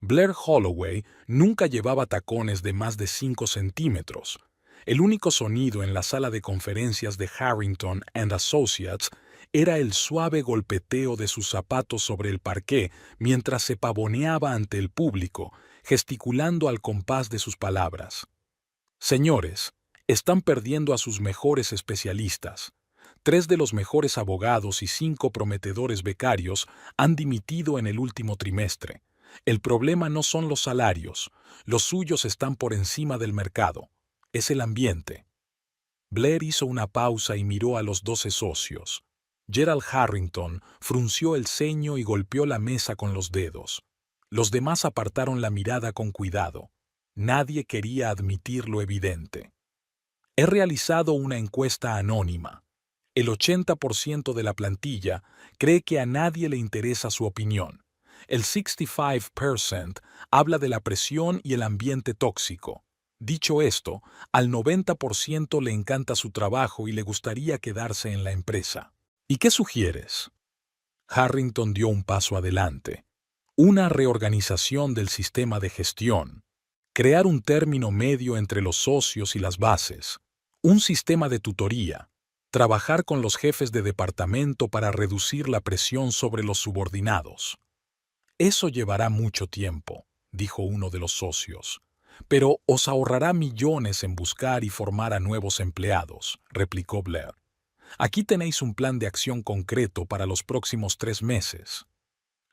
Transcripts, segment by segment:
Blair Holloway nunca llevaba tacones de más de 5 centímetros. El único sonido en la sala de conferencias de Harrington and Associates era el suave golpeteo de sus zapatos sobre el parqué mientras se pavoneaba ante el público, gesticulando al compás de sus palabras. Señores, están perdiendo a sus mejores especialistas. 3 de los mejores abogados y 5 prometedores becarios han dimitido en el último trimestre. El problema no son los salarios, los suyos están por encima del mercado. Es el ambiente. Blair hizo una pausa y miró a los 12 socios. Gerald Harrington frunció el ceño y golpeó la mesa con los dedos. Los demás apartaron la mirada con cuidado. Nadie quería admitir lo evidente. He realizado una encuesta anónima. El 80% de la plantilla cree que a nadie le interesa su opinión. El 65% habla de la presión y el ambiente tóxico. Dicho esto, al 90% le encanta su trabajo y le gustaría quedarse en la empresa. ¿Y qué sugieres? Harrington dio un paso adelante. Una reorganización del sistema de gestión. Crear un término medio entre los socios y las bases. Un sistema de tutoría. Trabajar con los jefes de departamento para reducir la presión sobre los subordinados. Eso llevará mucho tiempo, dijo uno de los socios. Pero os ahorrará millones en buscar y formar a nuevos empleados, replicó Blair. Aquí tenéis un plan de acción concreto para los próximos 3 meses.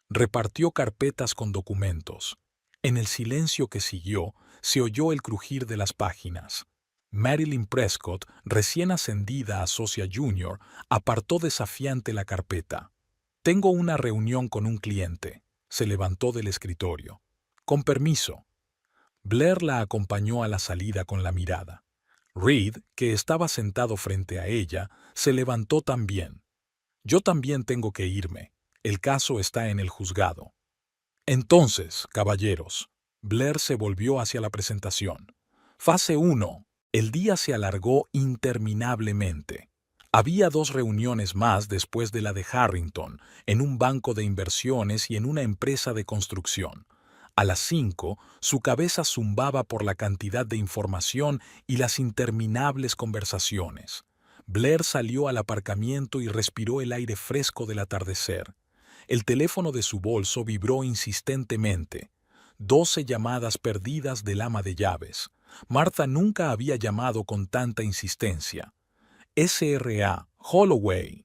Repartió carpetas con documentos. En el silencio que siguió, se oyó el crujir de las páginas. Marilyn Prescott, recién ascendida a socia junior, apartó desafiante la carpeta. Tengo una reunión con un cliente. Se levantó del escritorio. Con permiso. Blair la acompañó a la salida con la mirada. Reed, que estaba sentado frente a ella, se levantó también. Yo también tengo que irme. El caso está en el juzgado. Entonces, caballeros, Blair se volvió hacia la presentación. Fase 1. El día se alargó interminablemente. Había 2 reuniones más después de la de Harrington, en un banco de inversiones y en una empresa de construcción. A las 5, su cabeza zumbaba por la cantidad de información y las interminables conversaciones. Blair salió al aparcamiento y respiró el aire fresco del atardecer. El teléfono de su bolso vibró insistentemente. 12 llamadas perdidas del ama de llaves. Martha nunca había llamado con tanta insistencia. S.R.A. Holloway.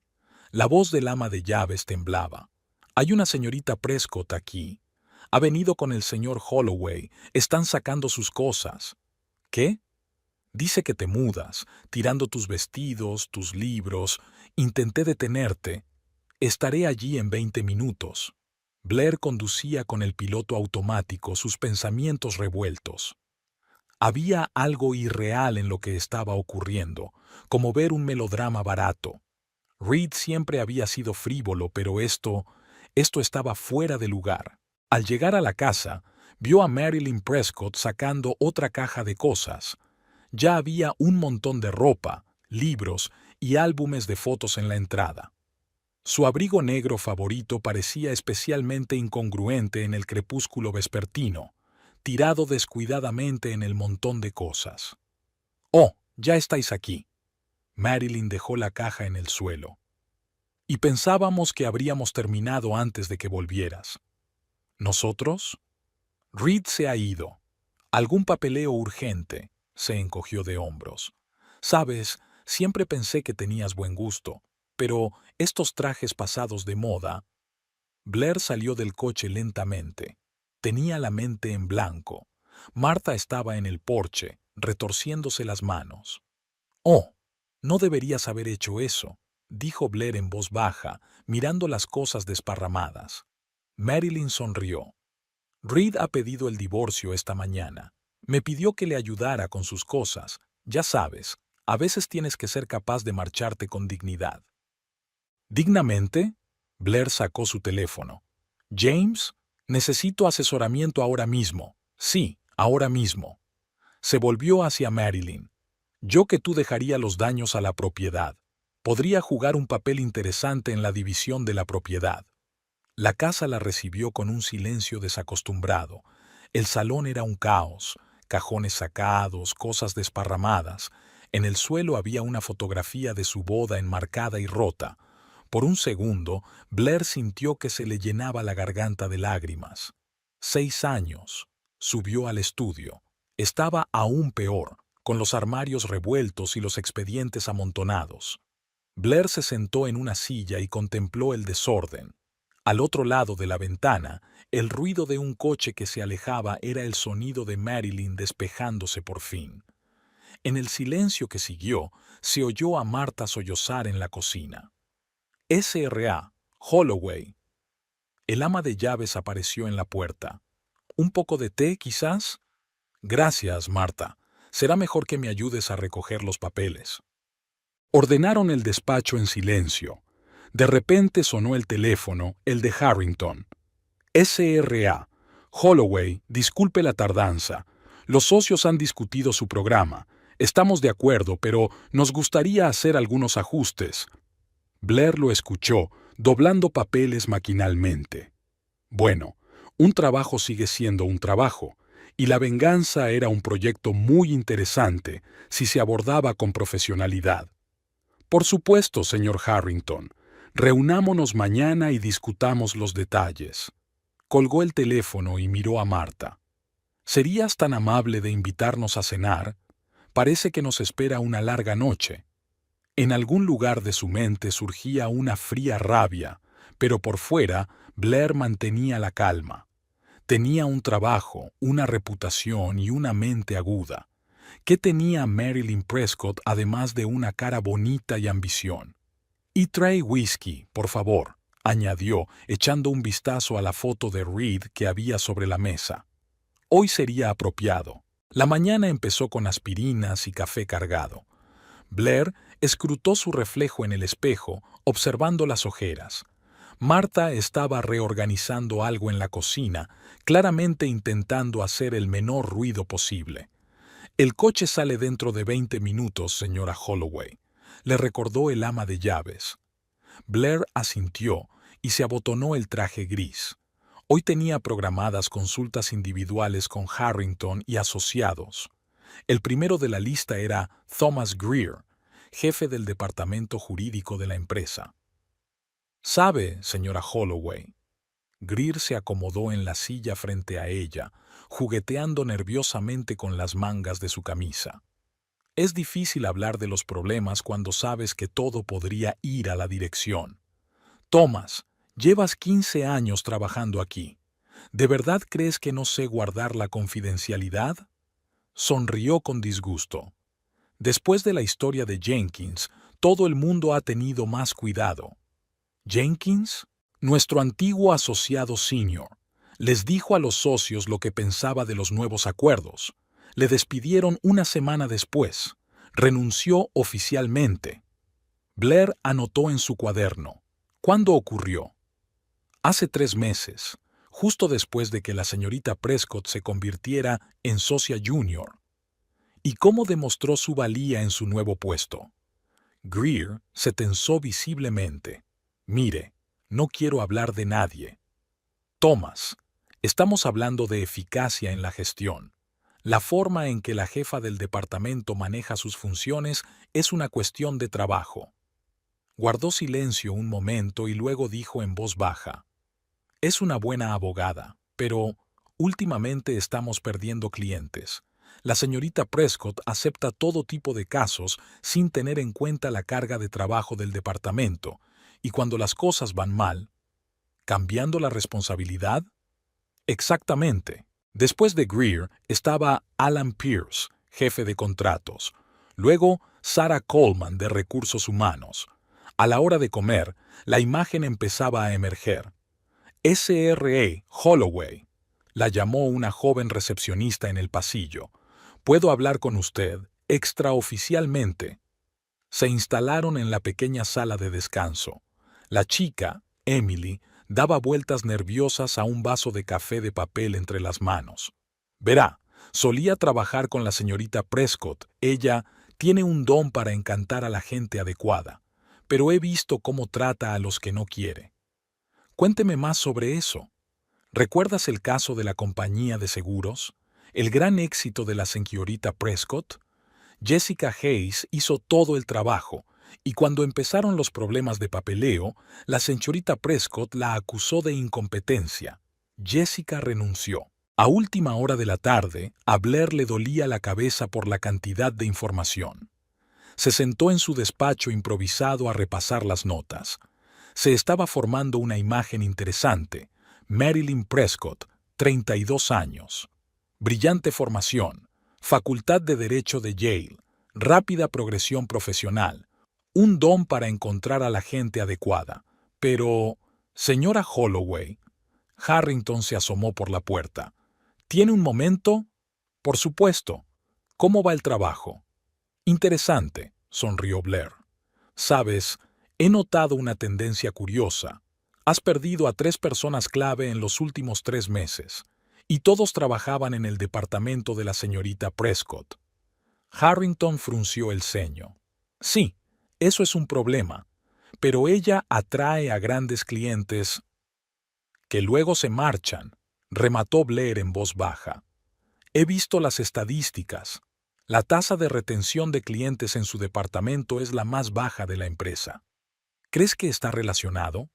La voz del ama de llaves temblaba. Hay una señorita Prescott aquí. Ha venido con el señor Holloway. Están sacando sus cosas. ¿Qué? Dice que te mudas, tirando tus vestidos, tus libros. Intenté detenerte. Estaré allí en 20 minutos. Blair conducía con el piloto automático, sus pensamientos revueltos. Había algo irreal en lo que estaba ocurriendo, como ver un melodrama barato. Reed siempre había sido frívolo, pero esto estaba fuera de lugar. Al llegar a la casa, vio a Marilyn Prescott sacando otra caja de cosas. Ya había un montón de ropa, libros y álbumes de fotos en la entrada. Su abrigo negro favorito parecía especialmente incongruente en el crepúsculo vespertino, tirado descuidadamente en el montón de cosas. «Oh, ya estáis aquí». Marilyn dejó la caja en el suelo. «Y pensábamos que habríamos terminado antes de que volvieras». «¿Nosotros?» «Reed se ha ido. Algún papeleo urgente», se encogió de hombros. «Sabes, siempre pensé que tenías buen gusto, pero estos trajes pasados de moda». Blair salió del coche lentamente. Tenía la mente en blanco. Martha estaba en el porche, retorciéndose las manos. «Oh, no deberías haber hecho eso», dijo Blair en voz baja, mirando las cosas desparramadas. Marilyn sonrió. «Reed ha pedido el divorcio esta mañana. Me pidió que le ayudara con sus cosas. Ya sabes, a veces tienes que ser capaz de marcharte con dignidad». «¿Dignamente?» Blair sacó su teléfono. «James, necesito asesoramiento ahora mismo. Sí, ahora mismo». Se volvió hacia Marilyn. «Yo que tú dejaría los daños a la propiedad. Podría jugar un papel interesante en la división de la propiedad». La casa la recibió con un silencio desacostumbrado, El salón era un caos, cajones sacados, cosas desparramadas. En el suelo había una fotografía de su boda enmarcada y rota. Por un segundo, Blair sintió que se le llenaba la garganta de lágrimas. 6 años. Subió al estudio. Estaba aún peor, con los armarios revueltos y los expedientes amontonados. Blair se sentó en una silla y contempló el desorden. Al otro lado de la ventana, el ruido de un coche que se alejaba era el sonido de Marilyn despejándose por fin. En el silencio que siguió, se oyó a Marta sollozar en la cocina. S.R.A. Holloway. El ama de llaves apareció en la puerta. ¿Un poco de té, quizás? Gracias, Marta. Será mejor que me ayudes a recoger los papeles. Ordenaron el despacho en silencio. De repente sonó el teléfono, el de Harrington. S.R.A. Holloway, disculpe la tardanza. Los socios han discutido su programa. Estamos de acuerdo, pero nos gustaría hacer algunos ajustes. Blair lo escuchó, doblando papeles maquinalmente. Bueno, un trabajo sigue siendo un trabajo, y la venganza era un proyecto muy interesante si se abordaba con profesionalidad. Por supuesto, señor Harrington. Reunámonos mañana y discutamos los detalles. Colgó el teléfono y miró a Marta. ¿Serías tan amable de invitarnos a cenar? Parece que nos espera una larga noche. En algún lugar de su mente surgía una fría rabia, pero por fuera Blair mantenía la calma. Tenía un trabajo, una reputación y una mente aguda. ¿Qué tenía Marilyn Prescott además de una cara bonita y ambición? Y trae whisky, por favor, añadió, echando un vistazo a la foto de Reed que había sobre la mesa. Hoy sería apropiado. La mañana empezó con aspirinas y café cargado. Blair escrutó su reflejo en el espejo, observando las ojeras. Marta estaba reorganizando algo en la cocina, claramente intentando hacer el menor ruido posible. El coche sale dentro de 20 minutos, señora Holloway, le recordó el ama de llaves. Blair asintió y se abotonó el traje gris. Hoy tenía programadas consultas individuales con Harrington y asociados. El primero de la lista era Thomas Greer, jefe del departamento jurídico de la empresa. «Sabe, señora Holloway». Greer se acomodó en la silla frente a ella, jugueteando nerviosamente con las mangas de su camisa. Es difícil hablar de los problemas cuando sabes que todo podría ir a la dirección. Thomas, llevas 15 años trabajando aquí. ¿De verdad crees que no sé guardar la confidencialidad? Sonrió con disgusto. Después de la historia de Jenkins, todo el mundo ha tenido más cuidado. ¿Jenkins? Nuestro antiguo asociado senior. Les dijo a los socios lo que pensaba de los nuevos acuerdos. Le despidieron una semana después. Renunció oficialmente. Blair anotó en su cuaderno. ¿Cuándo ocurrió? Hace 3 meses, justo después de que la señorita Prescott se convirtiera en socia junior. ¿Y cómo demostró su valía en su nuevo puesto? Greer se tensó visiblemente. Mire, no quiero hablar de nadie. Thomas, estamos hablando de eficacia en la gestión. La forma en que la jefa del departamento maneja sus funciones es una cuestión de trabajo. Guardó silencio un momento y luego dijo en voz baja: «Es una buena abogada, pero últimamente estamos perdiendo clientes. La señorita Prescott acepta todo tipo de casos sin tener en cuenta la carga de trabajo del departamento, y cuando las cosas van mal, ¿cambiando la responsabilidad?» Exactamente. Después de Greer estaba Alan Pierce, jefe de contratos. Luego Sarah Coleman, de recursos humanos. A la hora de comer, la imagen empezaba a emerger. S.R.A. Holloway, la llamó una joven recepcionista en el pasillo. «¿Puedo hablar con usted, extraoficialmente?» Se instalaron en la pequeña sala de descanso. La chica, Emily, daba vueltas nerviosas a un vaso de café de papel entre las manos. Verá, solía trabajar con la señorita Prescott. Ella tiene un don para encantar a la gente adecuada, pero he visto cómo trata a los que no quiere. Cuénteme más sobre eso. ¿Recuerdas el caso de la compañía de seguros? ¿El gran éxito de la señorita Prescott? Jessica Hayes hizo todo el trabajo, y cuando empezaron los problemas de papeleo, la señorita Prescott la acusó de incompetencia. Jessica renunció. A última hora de la tarde, a Blair le dolía la cabeza por la cantidad de información. Se sentó en su despacho improvisado a repasar las notas. Se estaba formando una imagen interesante. Marilyn Prescott, 32 años. Brillante formación. Facultad de Derecho de Yale. Rápida progresión profesional. Un don para encontrar a la gente adecuada. Pero, señora Holloway, Harrington se asomó por la puerta. ¿Tiene un momento? Por supuesto. ¿Cómo va el trabajo? Interesante, sonrió Blair. Sabes, he notado una tendencia curiosa. Has perdido a 3 personas clave en los últimos 3 meses, y todos trabajaban en el departamento de la señorita Prescott. Harrington frunció el ceño. Sí, eso es un problema, pero ella atrae a grandes clientes que luego se marchan, remató Blair en voz baja. He visto las estadísticas. La tasa de retención de clientes en su departamento es la más baja de la empresa. ¿Crees que está relacionado?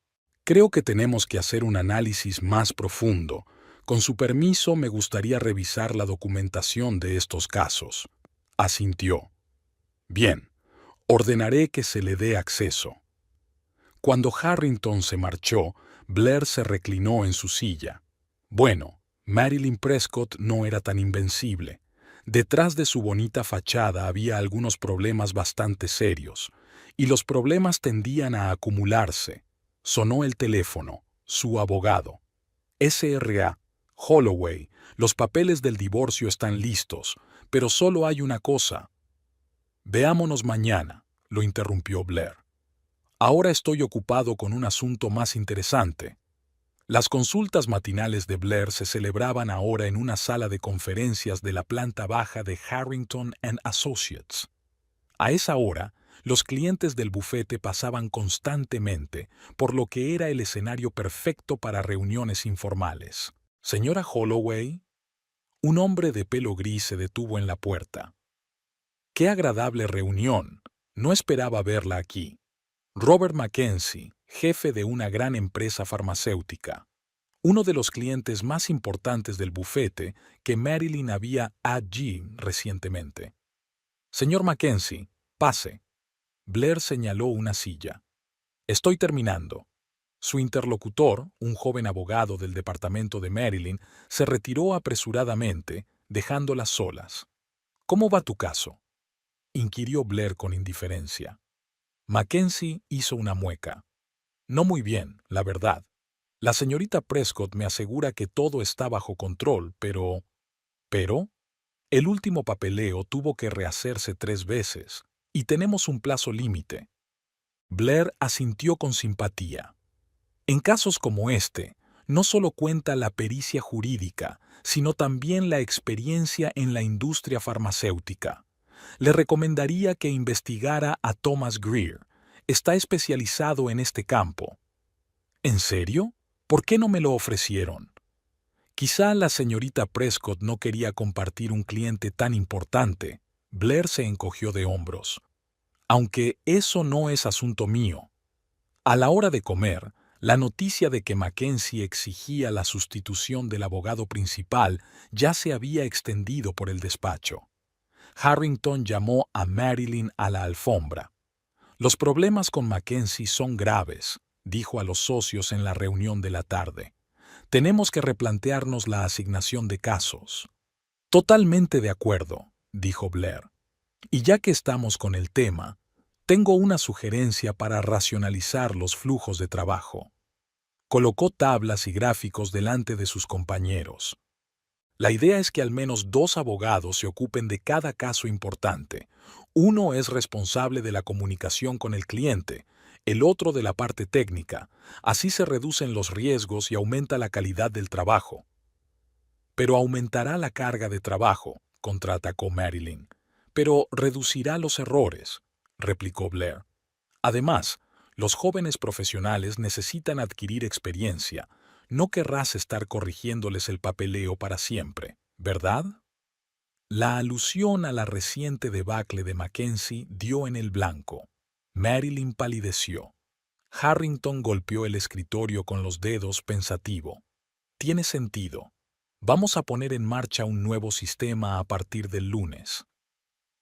Creo que tenemos que hacer un análisis más profundo. Con su permiso, me gustaría revisar la documentación de estos casos. Asintió. Bien, ordenaré que se le dé acceso. Cuando Harrington se marchó, Blair se reclinó en su silla. Bueno, Marilyn Prescott no era tan invencible. Detrás de su bonita fachada había algunos problemas bastante serios, y los problemas tendían a acumularse. Sonó el teléfono. Su abogado. S.R.A. Holloway, los papeles del divorcio están listos, pero solo hay una cosa. Veámonos mañana, lo interrumpió Blair. Ahora estoy ocupado con un asunto más interesante. Las consultas matinales de Blair se celebraban ahora en una sala de conferencias de la planta baja de Harrington and Associates. A esa hora, los clientes del bufete pasaban constantemente, por lo que era el escenario perfecto para reuniones informales. Señora Holloway, un hombre de pelo gris se detuvo en la puerta. ¡Qué agradable reunión! No esperaba verla aquí. Robert Mackenzie, jefe de una gran empresa farmacéutica. Uno de los clientes más importantes del bufete que Marilyn había allí recientemente. Señor Mackenzie, pase. Blair señaló una silla. Estoy terminando. Su interlocutor, un joven abogado del departamento de Marilyn, se retiró apresuradamente, dejándolas solas. ¿Cómo va tu caso?, inquirió Blair con indiferencia. Mackenzie hizo una mueca. No muy bien, la verdad. La señorita Prescott me asegura que todo está bajo control, pero... ¿Pero? El último papeleo tuvo que rehacerse 3 veces, y tenemos un plazo límite. Blair asintió con simpatía. En casos como este, no solo cuenta la pericia jurídica, sino también la experiencia en la industria farmacéutica. Le recomendaría que investigara a Thomas Greer. Está especializado en este campo. ¿En serio? ¿Por qué no me lo ofrecieron? Quizá la señorita Prescott no quería compartir un cliente tan importante. Blair se encogió de hombros. Aunque eso no es asunto mío. A la hora de comer, la noticia de que Mackenzie exigía la sustitución del abogado principal ya se había extendido por el despacho. Harrington llamó a Marilyn a la alfombra. Los problemas con Mackenzie son graves, dijo a los socios en la reunión de la tarde. Tenemos que replantearnos la asignación de casos. Totalmente de acuerdo, dijo Blair. Y ya que estamos con el tema, tengo una sugerencia para racionalizar los flujos de trabajo. Colocó tablas y gráficos delante de sus compañeros. La idea es que al menos 2 abogados se ocupen de cada caso importante. Uno es responsable de la comunicación con el cliente, el otro de la parte técnica. Así se reducen los riesgos y aumenta la calidad del trabajo. Pero aumentará la carga de trabajo, contraatacó Marilyn. Pero reducirá los errores, replicó Blair. Además, los jóvenes profesionales necesitan adquirir experiencia. no querrás estar corrigiéndoles el papeleo para siempre, ¿verdad? La alusión a la reciente debacle de Mackenzie dio en el blanco. Marilyn palideció. Harrington golpeó el escritorio con los dedos pensativo. Tiene sentido. Vamos a poner en marcha un nuevo sistema a partir del lunes.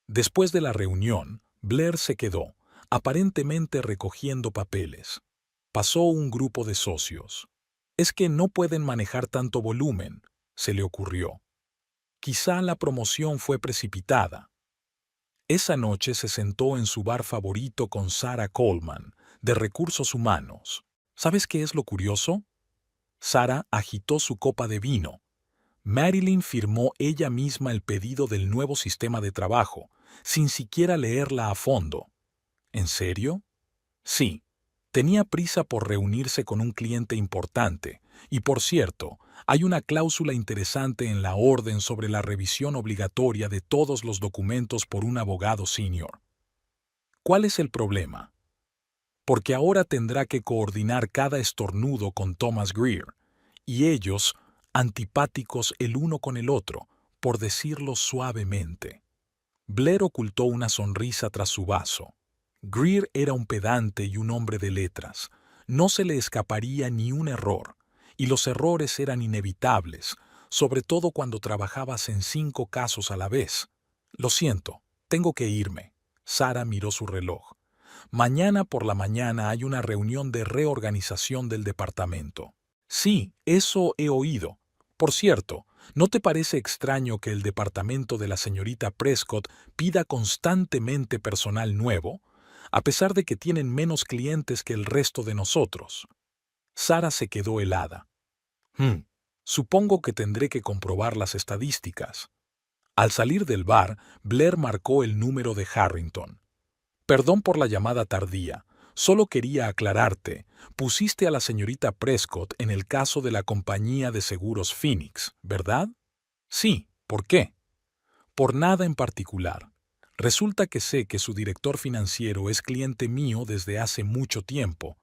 Después de la reunión, Blair se quedó, aparentemente recogiendo papeles. Pasó un grupo de socios. Es que no pueden manejar tanto volumen, se le ocurrió. Quizá la promoción fue precipitada. Esa noche se sentó en su bar favorito con Sarah Coleman, de Recursos Humanos. ¿Sabes qué es lo curioso? Sarah agitó su copa de vino. Marilyn firmó ella misma el pedido del nuevo sistema de trabajo, sin siquiera leerla a fondo. ¿En serio? Sí. Tenía prisa por reunirse con un cliente importante, y por cierto, hay una cláusula interesante en la orden sobre la revisión obligatoria de todos los documentos por un abogado senior. ¿Cuál es el problema? Porque ahora tendrá que coordinar cada estornudo con Thomas Greer, y ellos, antipáticos el uno con el otro, por decirlo suavemente. Blair ocultó una sonrisa tras su vaso. Greer era un pedante y un hombre de letras. No se le escaparía ni un error, y los errores eran inevitables, sobre todo cuando trabajabas en 5 casos a la vez. Lo siento, tengo que irme. Sarah miró su reloj. Mañana por la mañana hay una reunión de reorganización del departamento. Sí, eso he oído. Por cierto, ¿no te parece extraño que el departamento de la señorita Prescott pida constantemente personal nuevo, a pesar de que tienen menos clientes que el resto de nosotros? Sarah se quedó helada. Supongo que tendré que comprobar las estadísticas. Al salir del bar, Blair marcó el número de Harrington. Perdón por la llamada tardía. Solo quería aclararte. Pusiste a la señorita Prescott en el caso de la compañía de seguros Phoenix, ¿verdad? Sí. ¿Por qué? Por nada en particular. Resulta que sé que su director financiero es cliente mío desde hace mucho tiempo.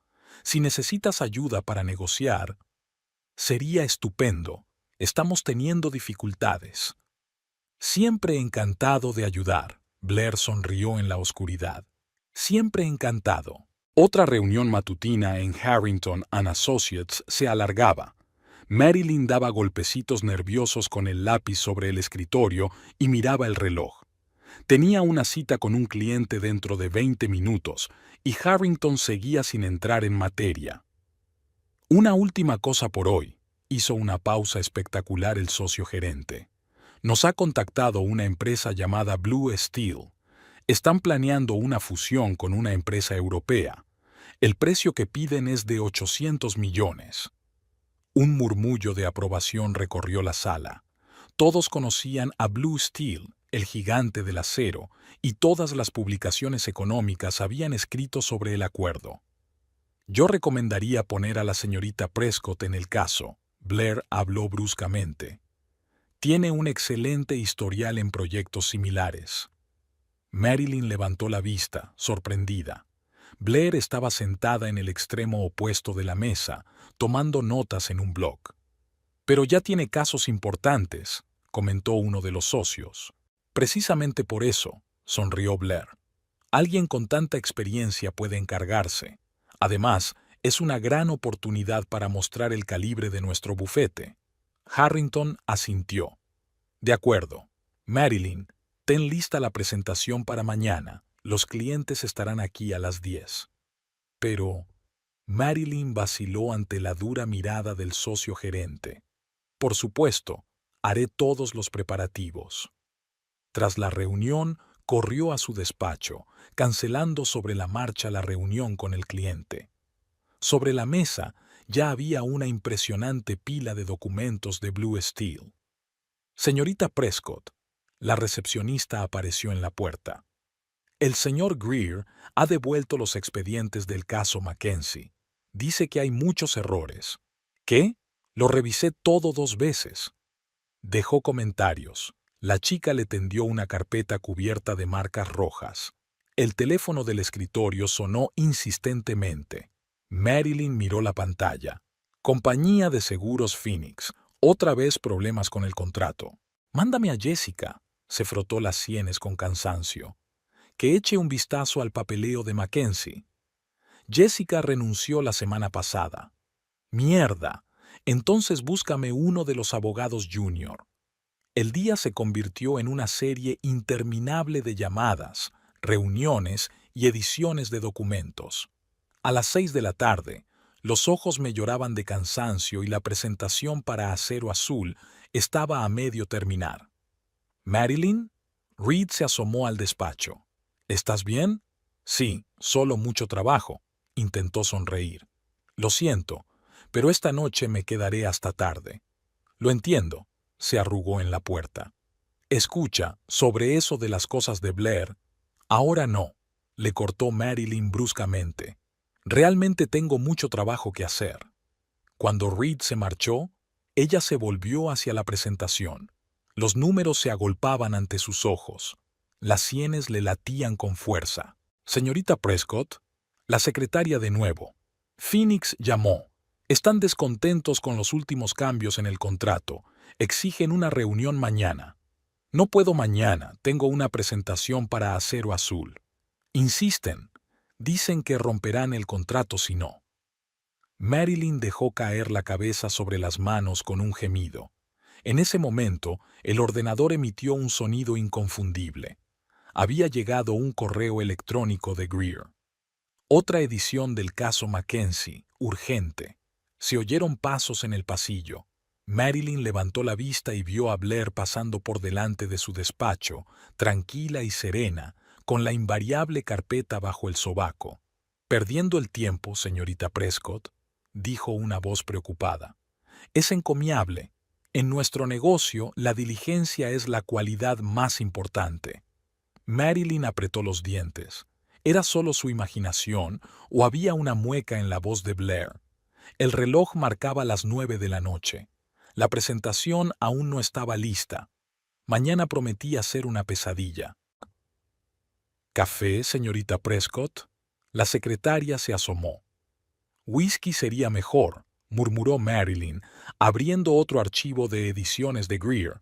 Si necesitas ayuda para negociar, sería estupendo. Estamos teniendo dificultades. Siempre encantado de ayudar. Blair sonrió en la oscuridad. Siempre encantado. Otra reunión matutina en Harrington and Associates se alargaba. Marilyn daba golpecitos nerviosos con el lápiz sobre el escritorio y miraba el reloj. Tenía una cita con un cliente dentro de 20 minutos y Harrington seguía sin entrar en materia. Una última cosa por hoy, hizo una pausa espectacular el socio gerente. Nos ha contactado una empresa llamada Blue Steel. Están planeando una fusión con una empresa europea. El precio que piden es de 800 millones. Un murmullo de aprobación recorrió la sala. Todos conocían a Blue Steel, el gigante del acero, y todas las publicaciones económicas habían escrito sobre el acuerdo. Yo recomendaría poner a la señorita Prescott en el caso. Blair habló bruscamente. Tiene un excelente historial en proyectos similares. Marilyn levantó la vista, sorprendida. Blair estaba sentada en el extremo opuesto de la mesa, tomando notas en un blog. Pero ya tiene casos importantes, comentó uno de los socios. Precisamente por eso, sonrió Blair. Alguien con tanta experiencia puede encargarse. Además, es una gran oportunidad para mostrar el calibre de nuestro bufete. Harrington asintió. De acuerdo. Marilyn, ten lista la presentación para mañana. Los clientes estarán aquí a las 10. Pero Marilyn vaciló ante la dura mirada del socio gerente. Por supuesto, haré todos los preparativos. Tras la reunión, corrió a su despacho, cancelando sobre la marcha la reunión con el cliente. Sobre la mesa ya había una impresionante pila de documentos de Blue Steel. Señorita Prescott, la recepcionista apareció en la puerta. El señor Greer ha devuelto los expedientes del caso Mackenzie. Dice que hay muchos errores. ¿Qué? Lo revisé todo 2 veces. Dejó comentarios. La chica le tendió una carpeta cubierta de marcas rojas. El teléfono del escritorio sonó insistentemente. Marilyn miró la pantalla. Compañía de Seguros Phoenix. Otra vez problemas con el contrato. Mándame a Jessica. Se frotó las sienes con cansancio. Que eche un vistazo al papeleo de Mackenzie. Jessica renunció la semana pasada. Mierda. Entonces búscame uno de los abogados junior. El día se convirtió en una serie interminable de llamadas, reuniones y ediciones de documentos. A las 6 de la tarde, los ojos me lloraban de cansancio y la presentación para Acero Azul estaba a medio terminar. ¿Marilyn? Reed se asomó al despacho. ¿Estás bien? Sí, solo mucho trabajo. Intentó sonreír. Lo siento, pero esta noche me quedaré hasta tarde. Lo entiendo. Se arrugó en la puerta. Escucha, sobre eso de las cosas de Blair. Ahora no, le cortó Marilyn bruscamente. Realmente tengo mucho trabajo que hacer. Cuando Reed se marchó, ella se volvió hacia la presentación. Los números se agolpaban ante sus ojos. Las sienes le latían con fuerza. Señorita Prescott, la secretaria de nuevo. Phoenix llamó. Están descontentos con los últimos cambios en el contrato. Exigen una reunión mañana. No puedo mañana, tengo una presentación para Acero Azul. Insisten. Dicen que romperán el contrato si no. Marilyn dejó caer la cabeza sobre las manos con un gemido. En ese momento, el ordenador emitió un sonido inconfundible. Había llegado un correo electrónico de Greer. Otra edición del caso Mackenzie, urgente. Se oyeron pasos en el pasillo. Marilyn levantó la vista y vio a Blair pasando por delante de su despacho, tranquila y serena, con la invariable carpeta bajo el sobaco. «Perdiendo el tiempo, señorita Prescott», dijo una voz preocupada. «Es encomiable. En nuestro negocio, la diligencia es la cualidad más importante». Marilyn apretó los dientes. ¿Era solo su imaginación o había una mueca en la voz de Blair? El reloj marcaba las 9 de la noche. La presentación aún no estaba lista. Mañana prometía ser una pesadilla. ¿Café, señorita Prescott? La secretaria se asomó. «Whisky sería mejor», murmuró Marilyn, abriendo otro archivo de ediciones de Greer.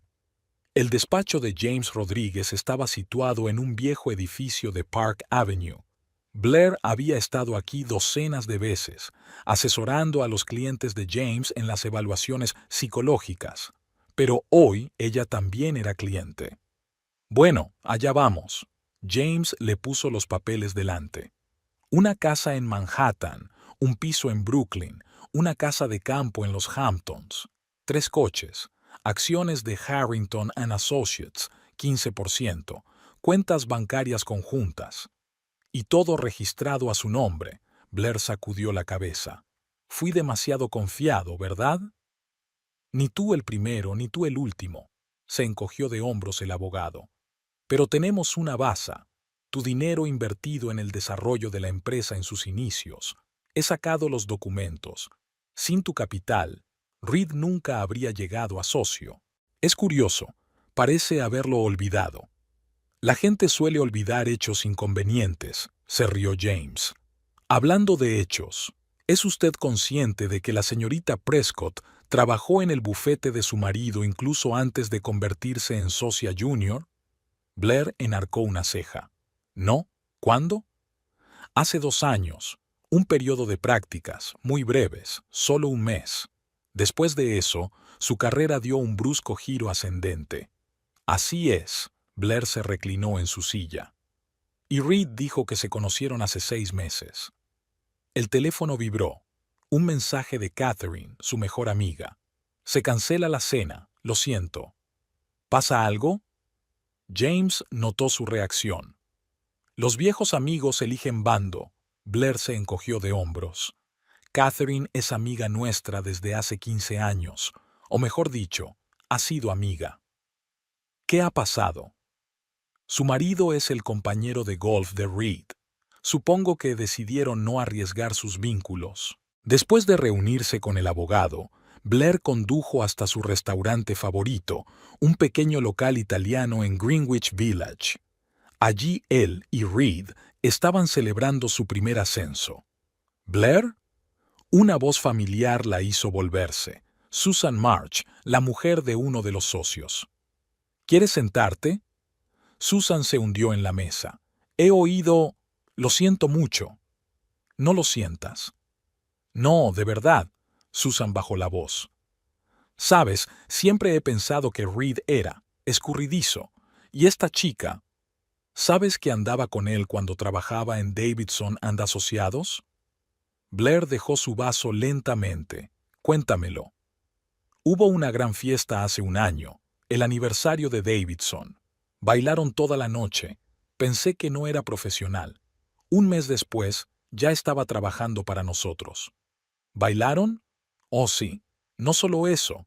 El despacho de James Rodríguez estaba situado en un viejo edificio de Park Avenue. Blair había estado aquí docenas de veces, asesorando a los clientes de James en las evaluaciones psicológicas. Pero hoy ella también era cliente. «Bueno, allá vamos». James le puso los papeles delante. Una casa en Manhattan, un piso en Brooklyn, una casa de campo en los Hamptons, 3 coches, acciones de Harrington and Associates, 15%, cuentas bancarias conjuntas. Y todo registrado a su nombre. Blair sacudió la cabeza. «Fui demasiado confiado, ¿verdad?» «Ni tú el primero, ni tú el último», se encogió de hombros el abogado. «Pero tenemos una base. Tu dinero invertido en el desarrollo de la empresa en sus inicios. He sacado los documentos. Sin tu capital, Reed nunca habría llegado a socio. Es curioso, parece haberlo olvidado». «La gente suele olvidar hechos inconvenientes», se rió James. «Hablando de hechos, ¿es usted consciente de que la señorita Prescott trabajó en el bufete de su marido incluso antes de convertirse en socia junior?» Blair enarcó una ceja. «No, ¿cuándo?» «Hace 2 años, un periodo de prácticas, muy breves, solo 1 mes. Después de eso, su carrera dio un brusco giro ascendente». «Así es», Blair se reclinó en su silla. «Y Reed dijo que se conocieron hace 6 meses». El teléfono vibró. Un mensaje de Catherine, su mejor amiga. «Se cancela la cena, lo siento». «¿Pasa algo?» James notó su reacción. «Los viejos amigos eligen bando». Blair se encogió de hombros. «Catherine es amiga nuestra desde hace 15 años, o mejor dicho, ha sido amiga». «¿Qué ha pasado?» «Su marido es el compañero de golf de Reed. Supongo que decidieron no arriesgar sus vínculos». Después de reunirse con el abogado, Blair condujo hasta su restaurante favorito, un pequeño local italiano en Greenwich Village. Allí él y Reed estaban celebrando su primer ascenso. «¿Blair?» Una voz familiar la hizo volverse. Susan March, la mujer de uno de los socios. ¿Quieres sentarte? Susan se hundió en la mesa. He oído... Lo siento mucho. No lo sientas. No, de verdad. Susan bajó la voz. Sabes, siempre he pensado que Reed era escurridizo. Y esta chica... ¿Sabes que andaba con él cuando trabajaba en Davidson and Asociados? Blair dejó su vaso lentamente. Cuéntamelo. Hubo una gran fiesta hace un año, el aniversario de Davidson. Bailaron toda la noche. Pensé que no era profesional. Un mes después, ya estaba trabajando para nosotros. ¿Bailaron? Oh, sí. No solo eso.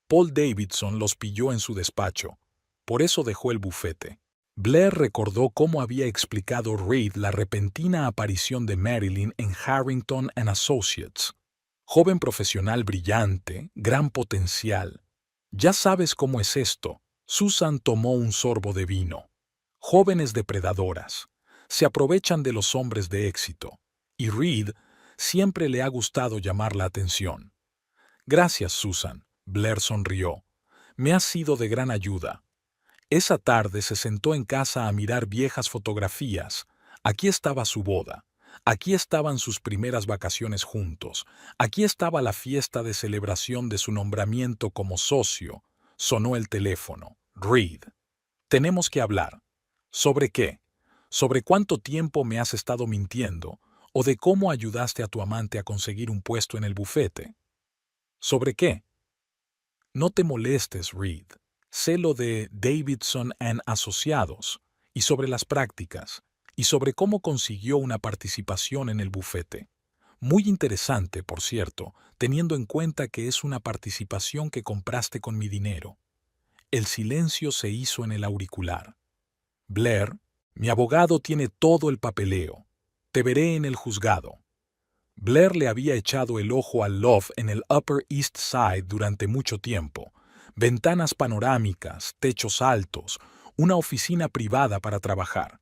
Paul Davidson los pilló en su despacho. Por eso dejó el bufete. Blair recordó cómo había explicado Reed la repentina aparición de Marilyn en Harrington and Associates. Joven profesional brillante, gran potencial. Ya sabes cómo es esto. Susan tomó un sorbo de vino. Jóvenes depredadoras. Se aprovechan de los hombres de éxito. Y Reed siempre le ha gustado llamar la atención. Gracias, Susan. Blair sonrió. Me has sido de gran ayuda. Esa tarde se sentó en casa a mirar viejas fotografías. Aquí estaba su boda. Aquí estaban sus primeras vacaciones juntos. Aquí estaba la fiesta de celebración de su nombramiento como socio. Sonó el teléfono. Reed. Tenemos que hablar. ¿Sobre qué? ¿Sobre cuánto tiempo me has estado mintiendo? ¿O de cómo ayudaste a tu amante a conseguir un puesto en el bufete? ¿Sobre qué? No te molestes, Reed. Sé lo de Davidson and Asociados, y sobre las prácticas, y sobre cómo consiguió una participación en el bufete. Muy interesante, por cierto, teniendo en cuenta que es una participación que compraste con mi dinero. El silencio se hizo en el auricular. Blair, mi abogado tiene todo el papeleo. Te veré en el juzgado. Blair le había echado el ojo al loft en el Upper East Side durante mucho tiempo. Ventanas panorámicas, techos altos, una oficina privada para trabajar.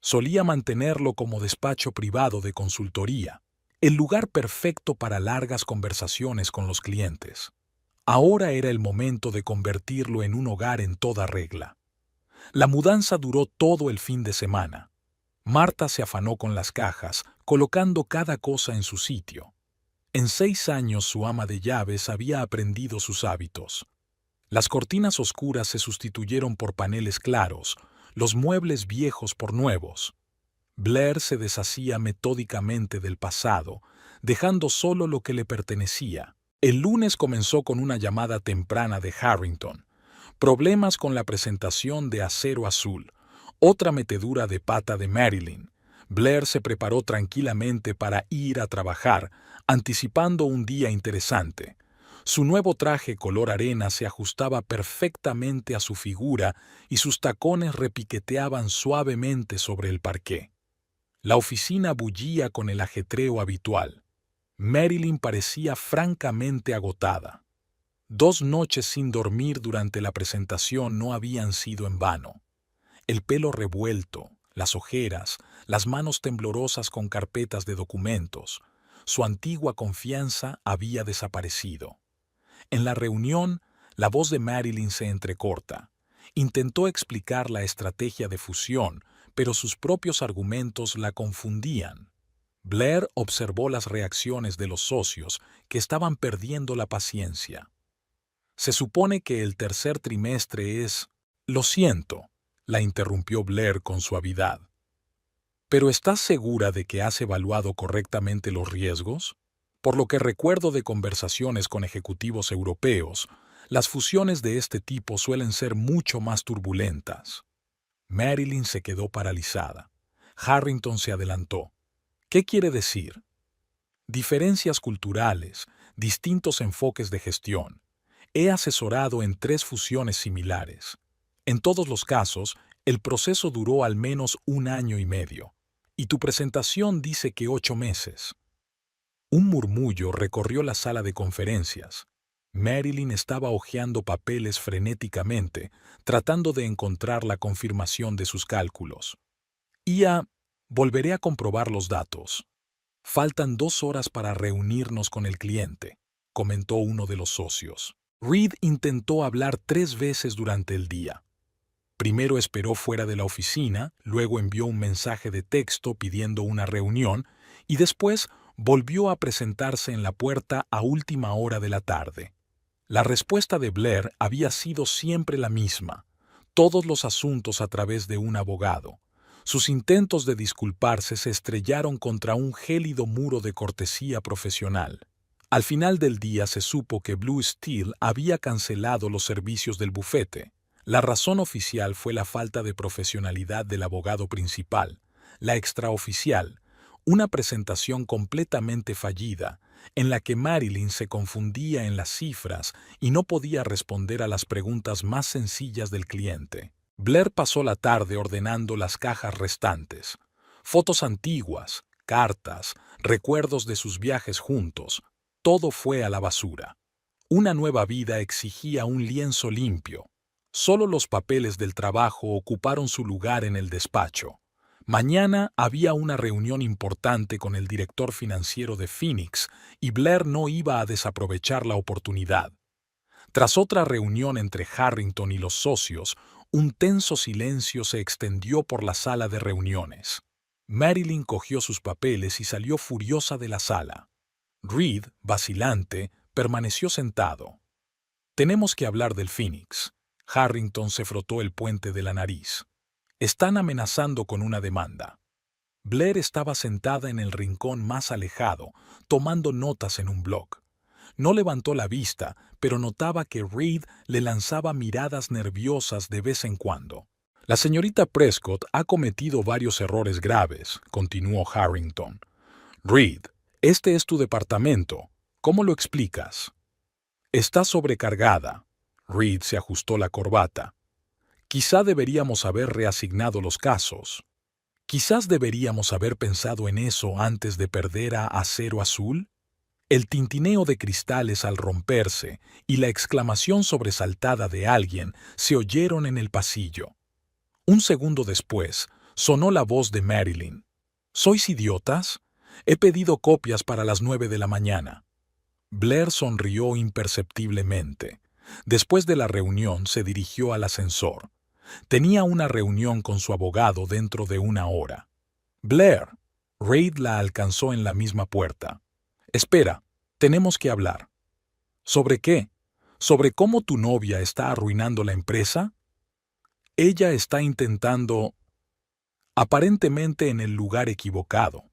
Solía mantenerlo como despacho privado de consultoría, el lugar perfecto para largas conversaciones con los clientes. Ahora era el momento de convertirlo en un hogar en toda regla. La mudanza duró todo el fin de semana. Marta se afanó con las cajas, colocando cada cosa en su sitio. En 6 años su ama de llaves había aprendido sus hábitos. Las cortinas oscuras se sustituyeron por paneles claros, los muebles viejos por nuevos. Blair se deshacía metódicamente del pasado, dejando solo lo que le pertenecía. El lunes comenzó con una llamada temprana de Harrington. Problemas con la presentación de Acero Azul. Otra metedura de pata de Marilyn. Blair se preparó tranquilamente para ir a trabajar, anticipando un día interesante. Su nuevo traje color arena se ajustaba perfectamente a su figura y sus tacones repiqueteaban suavemente sobre el parqué. La oficina bullía con el ajetreo habitual. Marilyn parecía francamente agotada. 2 noches sin dormir durante la presentación no habían sido en vano. El pelo revuelto, las ojeras, las manos temblorosas con carpetas de documentos. Su antigua confianza había desaparecido. En la reunión, la voz de Marilyn se entrecorta. Intentó explicar la estrategia de fusión, pero sus propios argumentos la confundían. Blair observó las reacciones de los socios, que estaban perdiendo la paciencia. Se supone que el tercer trimestre es... Lo siento, la interrumpió Blair con suavidad. ¿Pero estás segura de que has evaluado correctamente los riesgos? Por lo que recuerdo de conversaciones con ejecutivos europeos, las fusiones de este tipo suelen ser mucho más turbulentas. Marilyn se quedó paralizada. Harrington se adelantó. ¿Qué quiere decir? Diferencias culturales, distintos enfoques de gestión. He asesorado en 3 fusiones similares. En todos los casos, el proceso duró al menos 1 año y medio. Y tu presentación dice que 8 meses. Un murmullo recorrió la sala de conferencias. Marilyn estaba hojeando papeles frenéticamente, tratando de encontrar la confirmación de sus cálculos. Volveré a comprobar los datos. Faltan 2 horas para reunirnos con el cliente, comentó uno de los socios. Reed intentó hablar 3 veces durante el día. Primero esperó fuera de la oficina, luego envió un mensaje de texto pidiendo una reunión y después volvió a presentarse en la puerta a última hora de la tarde. La respuesta de Blair había sido siempre la misma: todos los asuntos a través de un abogado. Sus intentos de disculparse se estrellaron contra un gélido muro de cortesía profesional. Al final del día se supo que Blue Steel había cancelado los servicios del bufete. La razón oficial fue la falta de profesionalidad del abogado principal. La extraoficial, una presentación completamente fallida, en la que Marilyn se confundía en las cifras y no podía responder a las preguntas más sencillas del cliente. Blair pasó la tarde ordenando las cajas restantes. Fotos antiguas, cartas, recuerdos de sus viajes juntos, todo fue a la basura. Una nueva vida exigía un lienzo limpio. Solo los papeles del trabajo ocuparon su lugar en el despacho. Mañana había una reunión importante con el director financiero de Phoenix y Blair no iba a desaprovechar la oportunidad. Tras otra reunión entre Harrington y los socios, un tenso silencio se extendió por la sala de reuniones. Marilyn cogió sus papeles y salió furiosa de la sala. Reed, vacilante, permaneció sentado. «Tenemos que hablar del Phoenix». Harrington se frotó el puente de la nariz. «Están amenazando con una demanda». Blair estaba sentada en el rincón más alejado, tomando notas en un blog. No levantó la vista, pero notaba que Reed le lanzaba miradas nerviosas de vez en cuando. «La señorita Prescott ha cometido varios errores graves», continuó Harrington. «Reed, este es tu departamento. ¿Cómo lo explicas?» «Está sobrecargada». Reed se ajustó la corbata. «Quizá deberíamos haber reasignado los casos. Quizás deberíamos haber pensado en eso antes de perder a Acero Azul». El tintineo de cristales al romperse y la exclamación sobresaltada de alguien se oyeron en el pasillo. Un segundo después, sonó la voz de Marilyn. «¿Sois idiotas? He pedido copias para las 9 de la mañana». Blair sonrió imperceptiblemente. Después de la reunión se dirigió al ascensor. Tenía una reunión con su abogado dentro de 1 hora. «Blair». Reid la alcanzó en la misma puerta. «Espera, tenemos que hablar». «¿Sobre qué? ¿Sobre cómo tu novia está arruinando la empresa?» «Ella está intentando, aparentemente en el lugar equivocado».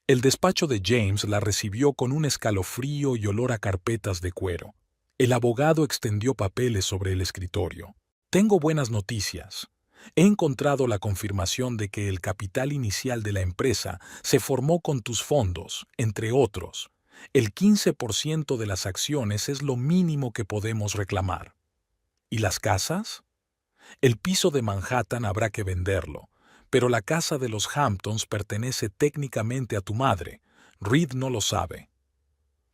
El despacho de James la recibió con un escalofrío y olor a carpetas de cuero. El abogado extendió papeles sobre el escritorio. «Tengo buenas noticias. He encontrado la confirmación de que el capital inicial de la empresa se formó con tus fondos, entre otros. El 15% de las acciones es lo mínimo que podemos reclamar». «¿Y las casas?» «El piso de Manhattan habrá que venderlo, pero la casa de los Hamptons pertenece técnicamente a tu madre. Reed no lo sabe».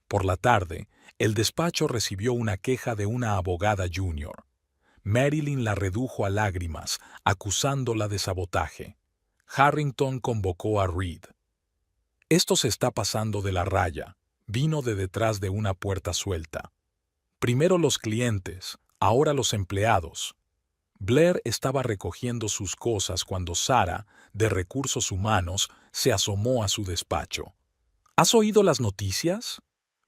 Por la tarde, el despacho recibió una queja de una abogada junior. Marilyn la redujo a lágrimas, acusándola de sabotaje. Harrington convocó a Reed. «Esto se está pasando de la raya», vino de detrás de una puerta suelta. «Primero los clientes, ahora los empleados». Blair estaba recogiendo sus cosas cuando Sarah, de Recursos Humanos, se asomó a su despacho. «¿Has oído las noticias?»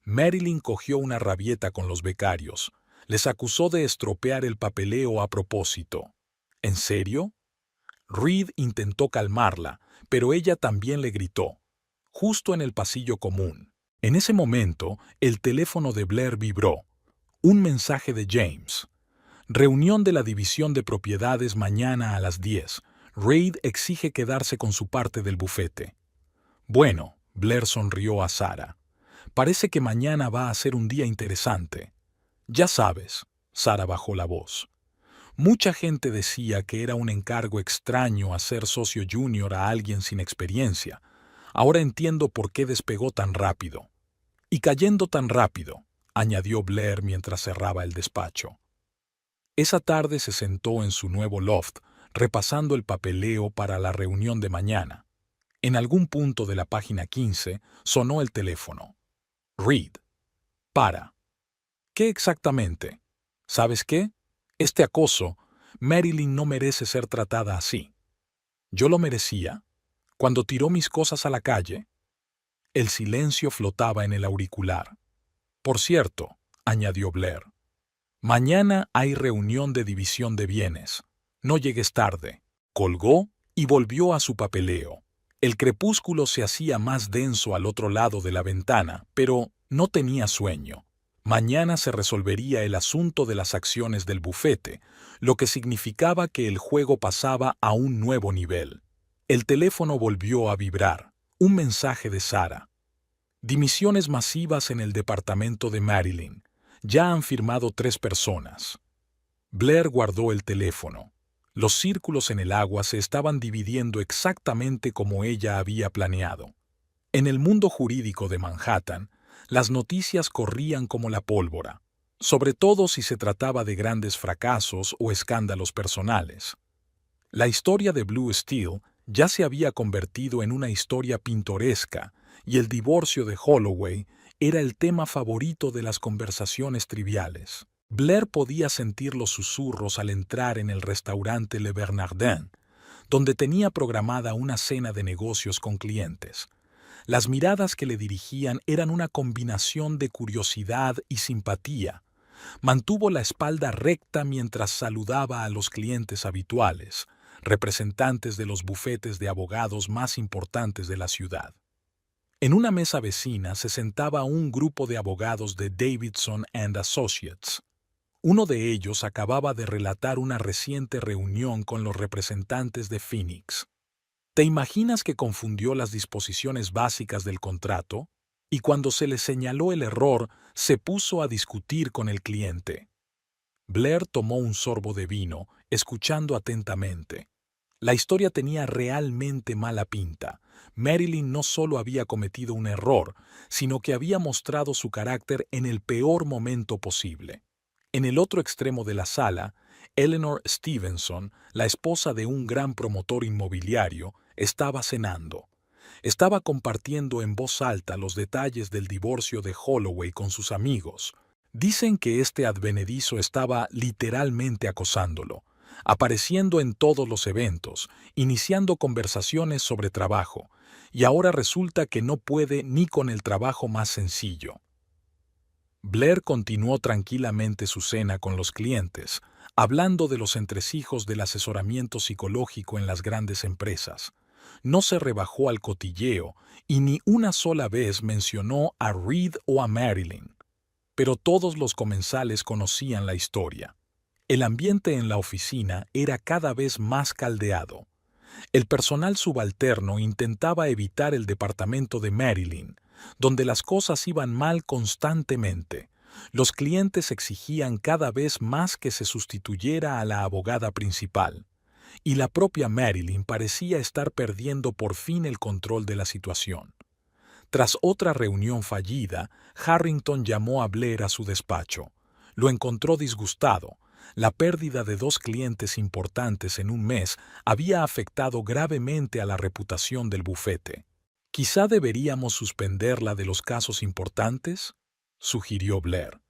Marilyn cogió una rabieta con los becarios. Les acusó de estropear el papeleo a propósito. «¿En serio?» Reed intentó calmarla, pero ella también le gritó, justo en el pasillo común. En ese momento, el teléfono de Blair vibró. Un mensaje de James. «Reunión de la división de propiedades mañana a las 10. Reed exige quedarse con su parte del bufete». «Bueno», Blair sonrió a Sarah. «Parece que mañana va a ser un día interesante». «Ya sabes», Sarah bajó la voz. Mucha gente decía que era un encargo extraño hacer socio junior a alguien sin experiencia. Ahora entiendo por qué despegó tan rápido. «Y cayendo tan rápido», añadió Blair mientras cerraba el despacho. Esa tarde se sentó en su nuevo loft, repasando el papeleo para la reunión de mañana. En algún punto de la página 15 sonó el teléfono. Reed. Para. ¿Qué exactamente? ¿Sabes qué? Este acoso, Marilyn no merece ser tratada así. ¿Yo lo merecía? Cuando tiró mis cosas a la calle. El silencio flotaba en el auricular. Por cierto, añadió Blair, mañana hay reunión de división de bienes. No llegues tarde. Colgó y volvió a su papeleo. El crepúsculo se hacía más denso al otro lado de la ventana, pero no tenía sueño. Mañana se resolvería el asunto de las acciones del bufete, lo que significaba que el juego pasaba a un nuevo nivel. El teléfono volvió a vibrar. Un mensaje de Sara. Dimisiones masivas en el departamento de Marilyn. Ya han firmado 3 personas. Blair guardó el teléfono. Los círculos en el agua se estaban dividiendo exactamente como ella había planeado. En el mundo jurídico de Manhattan, las noticias corrían como la pólvora, sobre todo si se trataba de grandes fracasos o escándalos personales. La historia de Blue Steel ya se había convertido en una historia pintoresca y el divorcio de Holloway era el tema favorito de las conversaciones triviales. Blair podía sentir los susurros al entrar en el restaurante Le Bernardin, donde tenía programada una cena de negocios con clientes. Las miradas que le dirigían eran una combinación de curiosidad y simpatía. Mantuvo la espalda recta mientras saludaba a los clientes habituales, representantes de los bufetes de abogados más importantes de la ciudad. En una mesa vecina se sentaba un grupo de abogados de Davidson and Associates. Uno de ellos acababa de relatar una reciente reunión con los representantes de Phoenix. ¿Te imaginas que confundió las disposiciones básicas del contrato? Y cuando se le señaló el error, se puso a discutir con el cliente. Blair tomó un sorbo de vino, escuchando atentamente. La historia tenía realmente mala pinta. Marilyn no solo había cometido un error, sino que había mostrado su carácter en el peor momento posible. En el otro extremo de la sala, Eleanor Stevenson, la esposa de un gran promotor inmobiliario, estaba cenando. Estaba compartiendo en voz alta los detalles del divorcio de Holloway con sus amigos. Dicen que este advenedizo estaba literalmente acosándolo, apareciendo en todos los eventos, iniciando conversaciones sobre trabajo, y ahora resulta que no puede ni con el trabajo más sencillo. Blair continuó tranquilamente su cena con los clientes, hablando de los entresijos del asesoramiento psicológico en las grandes empresas. No se rebajó al cotilleo y ni una sola vez mencionó a Reed o a Marilyn. Pero todos los comensales conocían la historia. El ambiente en la oficina era cada vez más caldeado. El personal subalterno intentaba evitar el departamento de Marilyn, donde las cosas iban mal constantemente. Los clientes exigían cada vez más que se sustituyera a la abogada principal, y la propia Marilyn parecía estar perdiendo por fin el control de la situación. Tras otra reunión fallida, Harrington llamó a Blair a su despacho. Lo encontró disgustado. La pérdida de 2 clientes importantes en un mes había afectado gravemente a la reputación del bufete. «¿Quizá deberíamos suspenderla de los casos importantes?», sugirió Blair.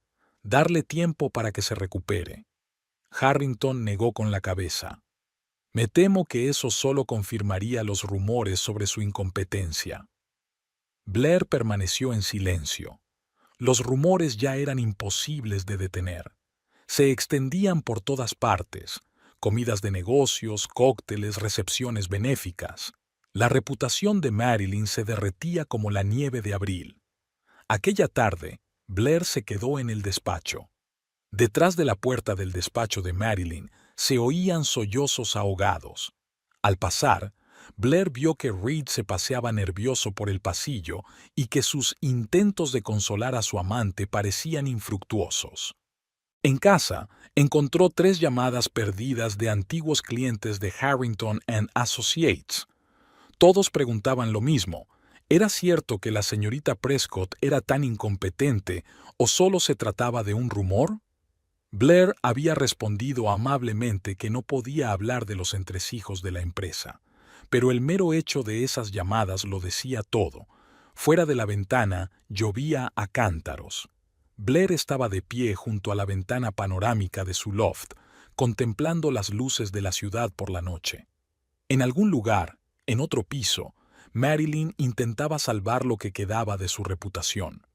«Darle tiempo para que se recupere». Harrington negó con la cabeza. «Me temo que eso solo confirmaría los rumores sobre su incompetencia». Blair permaneció en silencio. Los rumores ya eran imposibles de detener. Se extendían por todas partes: comidas de negocios, cócteles, recepciones benéficas. La reputación de Marilyn se derretía como la nieve de abril. Aquella tarde, Blair se quedó en el despacho. Detrás de la puerta del despacho de Marilyn se oían sollozos ahogados. Al pasar, Blair vio que Reed se paseaba nervioso por el pasillo y que sus intentos de consolar a su amante parecían infructuosos. En casa, encontró 3 llamadas perdidas de antiguos clientes de Harrington and Associates. Todos preguntaban lo mismo: ¿era cierto que la señorita Prescott era tan incompetente o solo se trataba de un rumor? Blair había respondido amablemente que no podía hablar de los entresijos de la empresa, pero el mero hecho de esas llamadas lo decía todo. Fuera de la ventana llovía a cántaros. Blair estaba de pie junto a la ventana panorámica de su loft, contemplando las luces de la ciudad por la noche. En algún lugar, en otro piso, Marilyn intentaba salvar lo que quedaba de su reputación.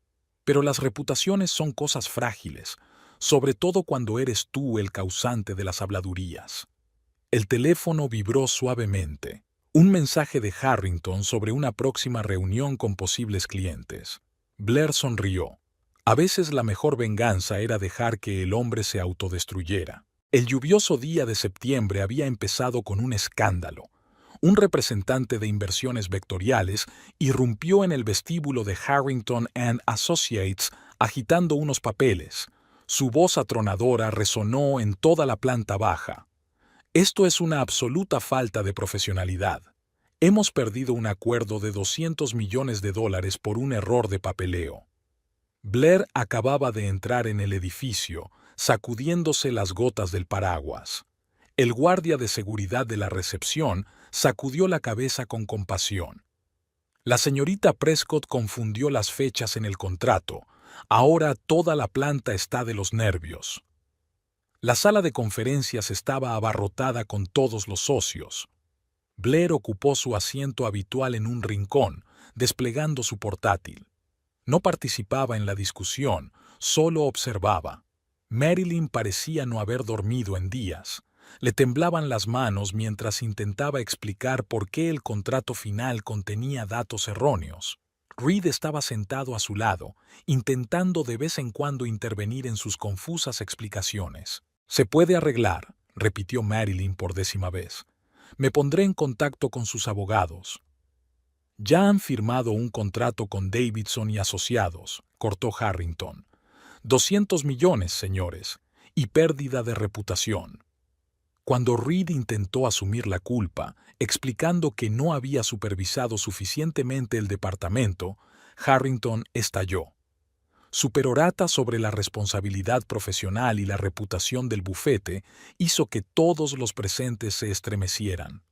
Pero las reputaciones son cosas frágiles, sobre todo cuando eres tú el causante de las habladurías. El teléfono vibró suavemente. Un mensaje de Harrington sobre una próxima reunión con posibles clientes. Blair sonrió. A veces la mejor venganza era dejar que el hombre se autodestruyera. El lluvioso día de septiembre había empezado con un escándalo. Un representante de inversiones vectoriales irrumpió en el vestíbulo de Harrington and Associates agitando unos papeles. Su voz atronadora resonó en toda la planta baja. Esto es una absoluta falta de profesionalidad. Hemos perdido un acuerdo de $200 millones por un error de papeleo. Blair acababa de entrar en el edificio, sacudiéndose las gotas del paraguas. El guardia de seguridad de la recepción sacudió la cabeza con compasión. La señorita Prescott confundió las fechas en el contrato. Ahora toda la planta está de los nervios. La sala de conferencias estaba abarrotada con todos los socios. Blair ocupó su asiento habitual en un rincón, desplegando su portátil. No participaba en la discusión, solo observaba. Marilyn parecía no haber dormido en días. Le temblaban las manos mientras intentaba explicar por qué el contrato final contenía datos erróneos. Reed estaba sentado a su lado, intentando de vez en cuando intervenir en sus confusas explicaciones. «Se puede arreglar», repitió Marilyn por 10ª vez. «Me pondré en contacto con sus abogados». «Ya han firmado un contrato con Davidson y Asociados», cortó Harrington. «200 millones, señores, y pérdida de reputación». Cuando Reed intentó asumir la culpa, explicando que no había supervisado suficientemente el departamento, Harrington estalló. Su perorata sobre la responsabilidad profesional y la reputación del bufete hizo que todos los presentes se estremecieran.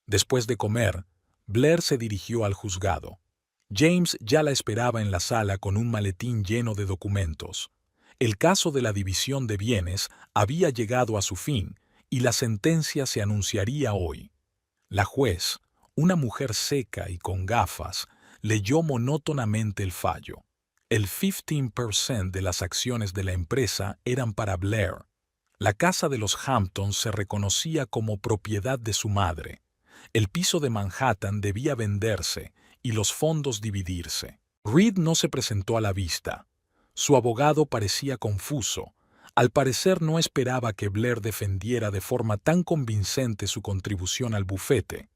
Después de comer, Blair se dirigió al juzgado. James ya la esperaba en la sala con un maletín lleno de documentos. El caso de la división de bienes había llegado a su fin y la sentencia se anunciaría hoy. La juez, una mujer seca y con gafas, leyó monótonamente el fallo. El 15% de las acciones de la empresa eran para Blair. La casa de los Hampton se reconocía como propiedad de su madre. El piso de Manhattan debía venderse y los fondos dividirse. Reed no se presentó a la vista. Su abogado parecía confuso. Al parecer no esperaba que Blair defendiera de forma tan convincente su contribución al bufete.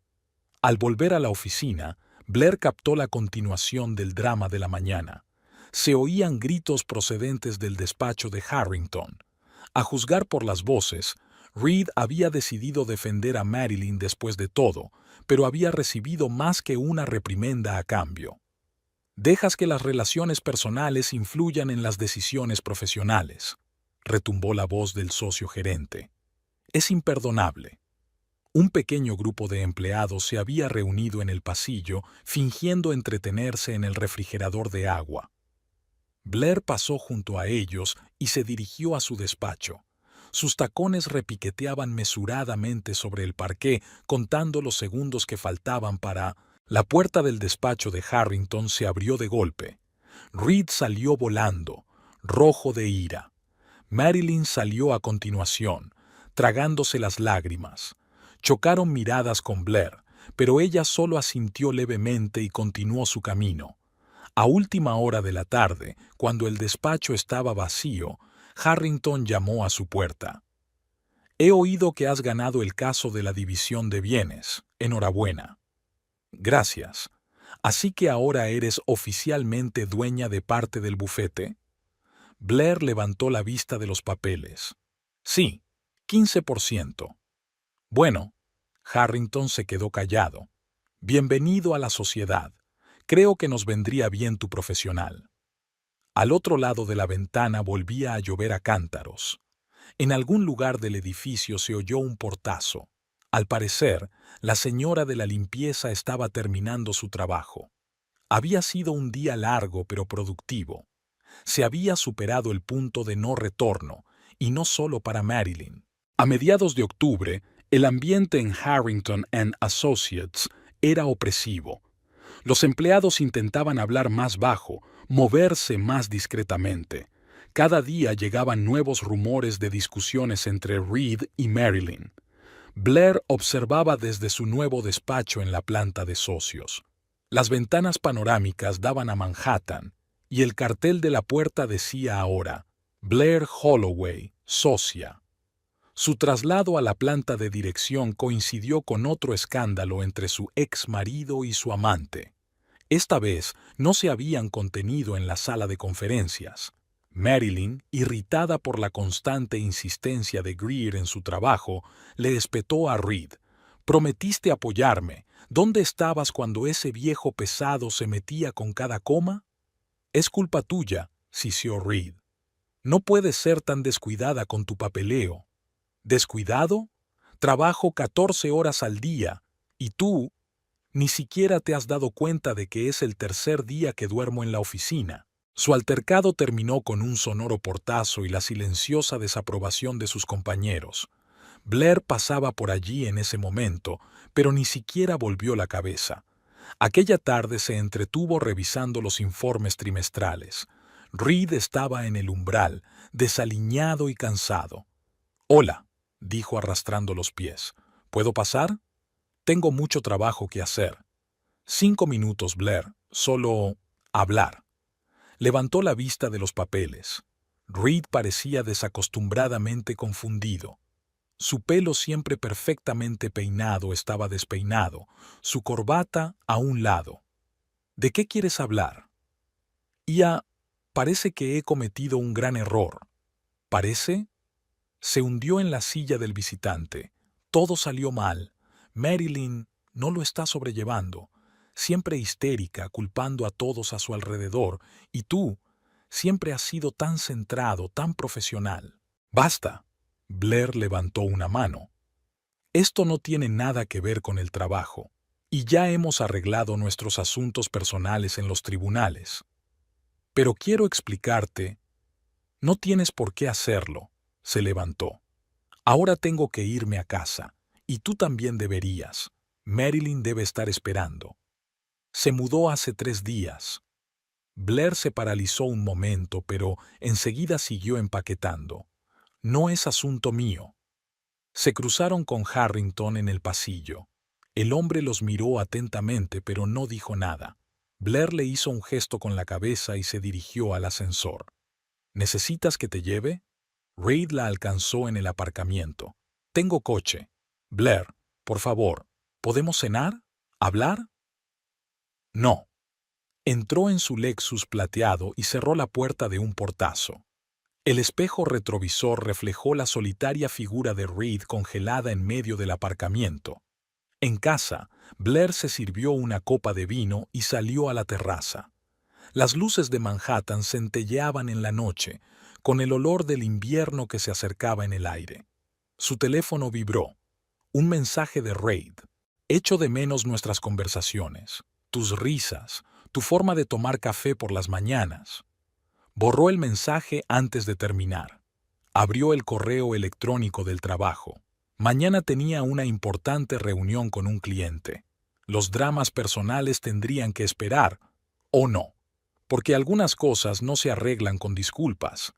Al volver a la oficina, Blair captó la continuación del drama de la mañana. Se oían gritos procedentes del despacho de Harrington. A juzgar por las voces, Reed había decidido defender a Marilyn después de todo, pero había recibido más que una reprimenda a cambio. «Dejas que las relaciones personales influyan en las decisiones profesionales», retumbó la voz del socio gerente. «Es imperdonable». Un pequeño grupo de empleados se había reunido en el pasillo, fingiendo entretenerse en el refrigerador de agua. Blair pasó junto a ellos y se dirigió a su despacho. Sus tacones repiqueteaban mesuradamente sobre el parqué, contando los segundos que faltaban para... La puerta del despacho de Harrington se abrió de golpe. Reed salió volando, rojo de ira. Marilyn salió a continuación, tragándose las lágrimas. Chocaron miradas con Blair, pero ella solo asintió levemente y continuó su camino. A última hora de la tarde, cuando el despacho estaba vacío, Harrington llamó a su puerta. «He oído que has ganado el caso de la división de bienes. Enhorabuena». «Gracias. ¿Así que ahora eres oficialmente dueña de parte del bufete?» Blair levantó la vista de los papeles. «Sí, 15%. «Bueno». Harrington se quedó callado. «Bienvenido a la sociedad. Creo que nos vendría bien tu profesional». Al otro lado de la ventana volvía a llover a cántaros. En algún lugar del edificio se oyó un portazo. Al parecer, la señora de la limpieza estaba terminando su trabajo. Había sido un día largo pero productivo. Se había superado el punto de no retorno, y no solo para Marilyn. A mediados de octubre, el ambiente en Harrington and Associates era opresivo. Los empleados intentaban hablar más bajo, moverse más discretamente. Cada día llegaban nuevos rumores de discusiones entre Reed y Marilyn. Blair observaba desde su nuevo despacho en la planta de socios. Las ventanas panorámicas daban a Manhattan, y el cartel de la puerta decía ahora, Blair Holloway, socia. Su traslado a la planta de dirección coincidió con otro escándalo entre su ex marido y su amante. Esta vez no se habían contenido en la sala de conferencias. Marilyn, irritada por la constante insistencia de Greer en su trabajo, le espetó a Reed. «Prometiste apoyarme. ¿Dónde estabas cuando ese viejo pesado se metía con cada coma?» «Es culpa tuya», sisió Reed. «No puedes ser tan descuidada con tu papeleo». «¿Descuidado? Trabajo 14 horas al día, y tú ni siquiera te has dado cuenta de que es el tercer día que duermo en la oficina». Su altercado terminó con un sonoro portazo y la silenciosa desaprobación de sus compañeros. Blair pasaba por allí en ese momento, pero ni siquiera volvió la cabeza. Aquella tarde se entretuvo revisando los informes trimestrales. Reed estaba en el umbral, desaliñado y cansado. «Hola», dijo arrastrando los pies. «¿Puedo pasar? Tengo mucho trabajo que hacer». «5 minutos, Blair. Solo hablar». Levantó la vista de los papeles. Reed parecía desacostumbradamente confundido. Su pelo siempre perfectamente peinado estaba despeinado, su corbata a un lado. «¿De qué quieres hablar?» Parece que he cometido un gran error». «¿Parece?» Se hundió en la silla del visitante. Todo salió mal. Marilyn no lo está sobrellevando. Siempre histérica, culpando a todos a su alrededor. Y tú, siempre has sido tan centrado, tan profesional. «Basta». Blair levantó una mano. «Esto no tiene nada que ver con el trabajo. Y ya hemos arreglado nuestros asuntos personales en los tribunales. Pero quiero explicarte. No tienes por qué hacerlo». Se levantó. «Ahora tengo que irme a casa. Y tú también deberías. Marilyn debe estar esperando. Se mudó hace 3 días». Blair se paralizó un momento, pero enseguida siguió empaquetando. «No es asunto mío». Se cruzaron con Harrington en el pasillo. El hombre los miró atentamente, pero no dijo nada. Blair le hizo un gesto con la cabeza y se dirigió al ascensor. «¿Necesitas que te lleve?» Reed la alcanzó en el aparcamiento. «Tengo coche». «Blair, por favor, ¿podemos cenar? ¿Hablar?» «No». Entró en su Lexus plateado y cerró la puerta de un portazo. El espejo retrovisor reflejó la solitaria figura de Reed congelada en medio del aparcamiento. En casa, Blair se sirvió una copa de vino y salió a la terraza. Las luces de Manhattan centelleaban en la noche, con el olor del invierno que se acercaba en el aire. Su teléfono vibró. Un mensaje de Reed. «Echo de menos nuestras conversaciones, tus risas, tu forma de tomar café por las mañanas». Borró el mensaje antes de terminar. Abrió el correo electrónico del trabajo. Mañana tenía una importante reunión con un cliente. Los dramas personales tendrían que esperar, o no, porque algunas cosas no se arreglan con disculpas.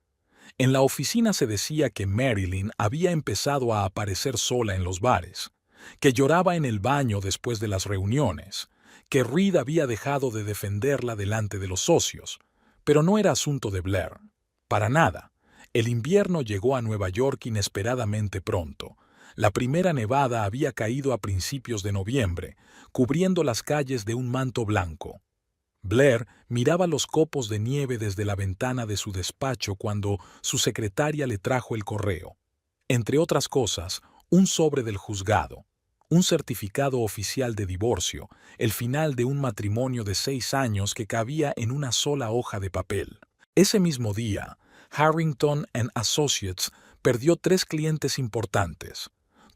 En la oficina se decía que Marilyn había empezado a aparecer sola en los bares, que lloraba en el baño después de las reuniones, que Reed había dejado de defenderla delante de los socios, pero no era asunto de Blair. Para nada. El invierno llegó a Nueva York inesperadamente pronto. La primera nevada había caído a principios de noviembre, cubriendo las calles de un manto blanco. Blair miraba los copos de nieve desde la ventana de su despacho cuando su secretaria le trajo el correo. Entre otras cosas, un sobre del juzgado, un certificado oficial de divorcio, el final de un matrimonio de 6 años que cabía en una sola hoja de papel. Ese mismo día, Harrington and Associates perdió 3 clientes importantes.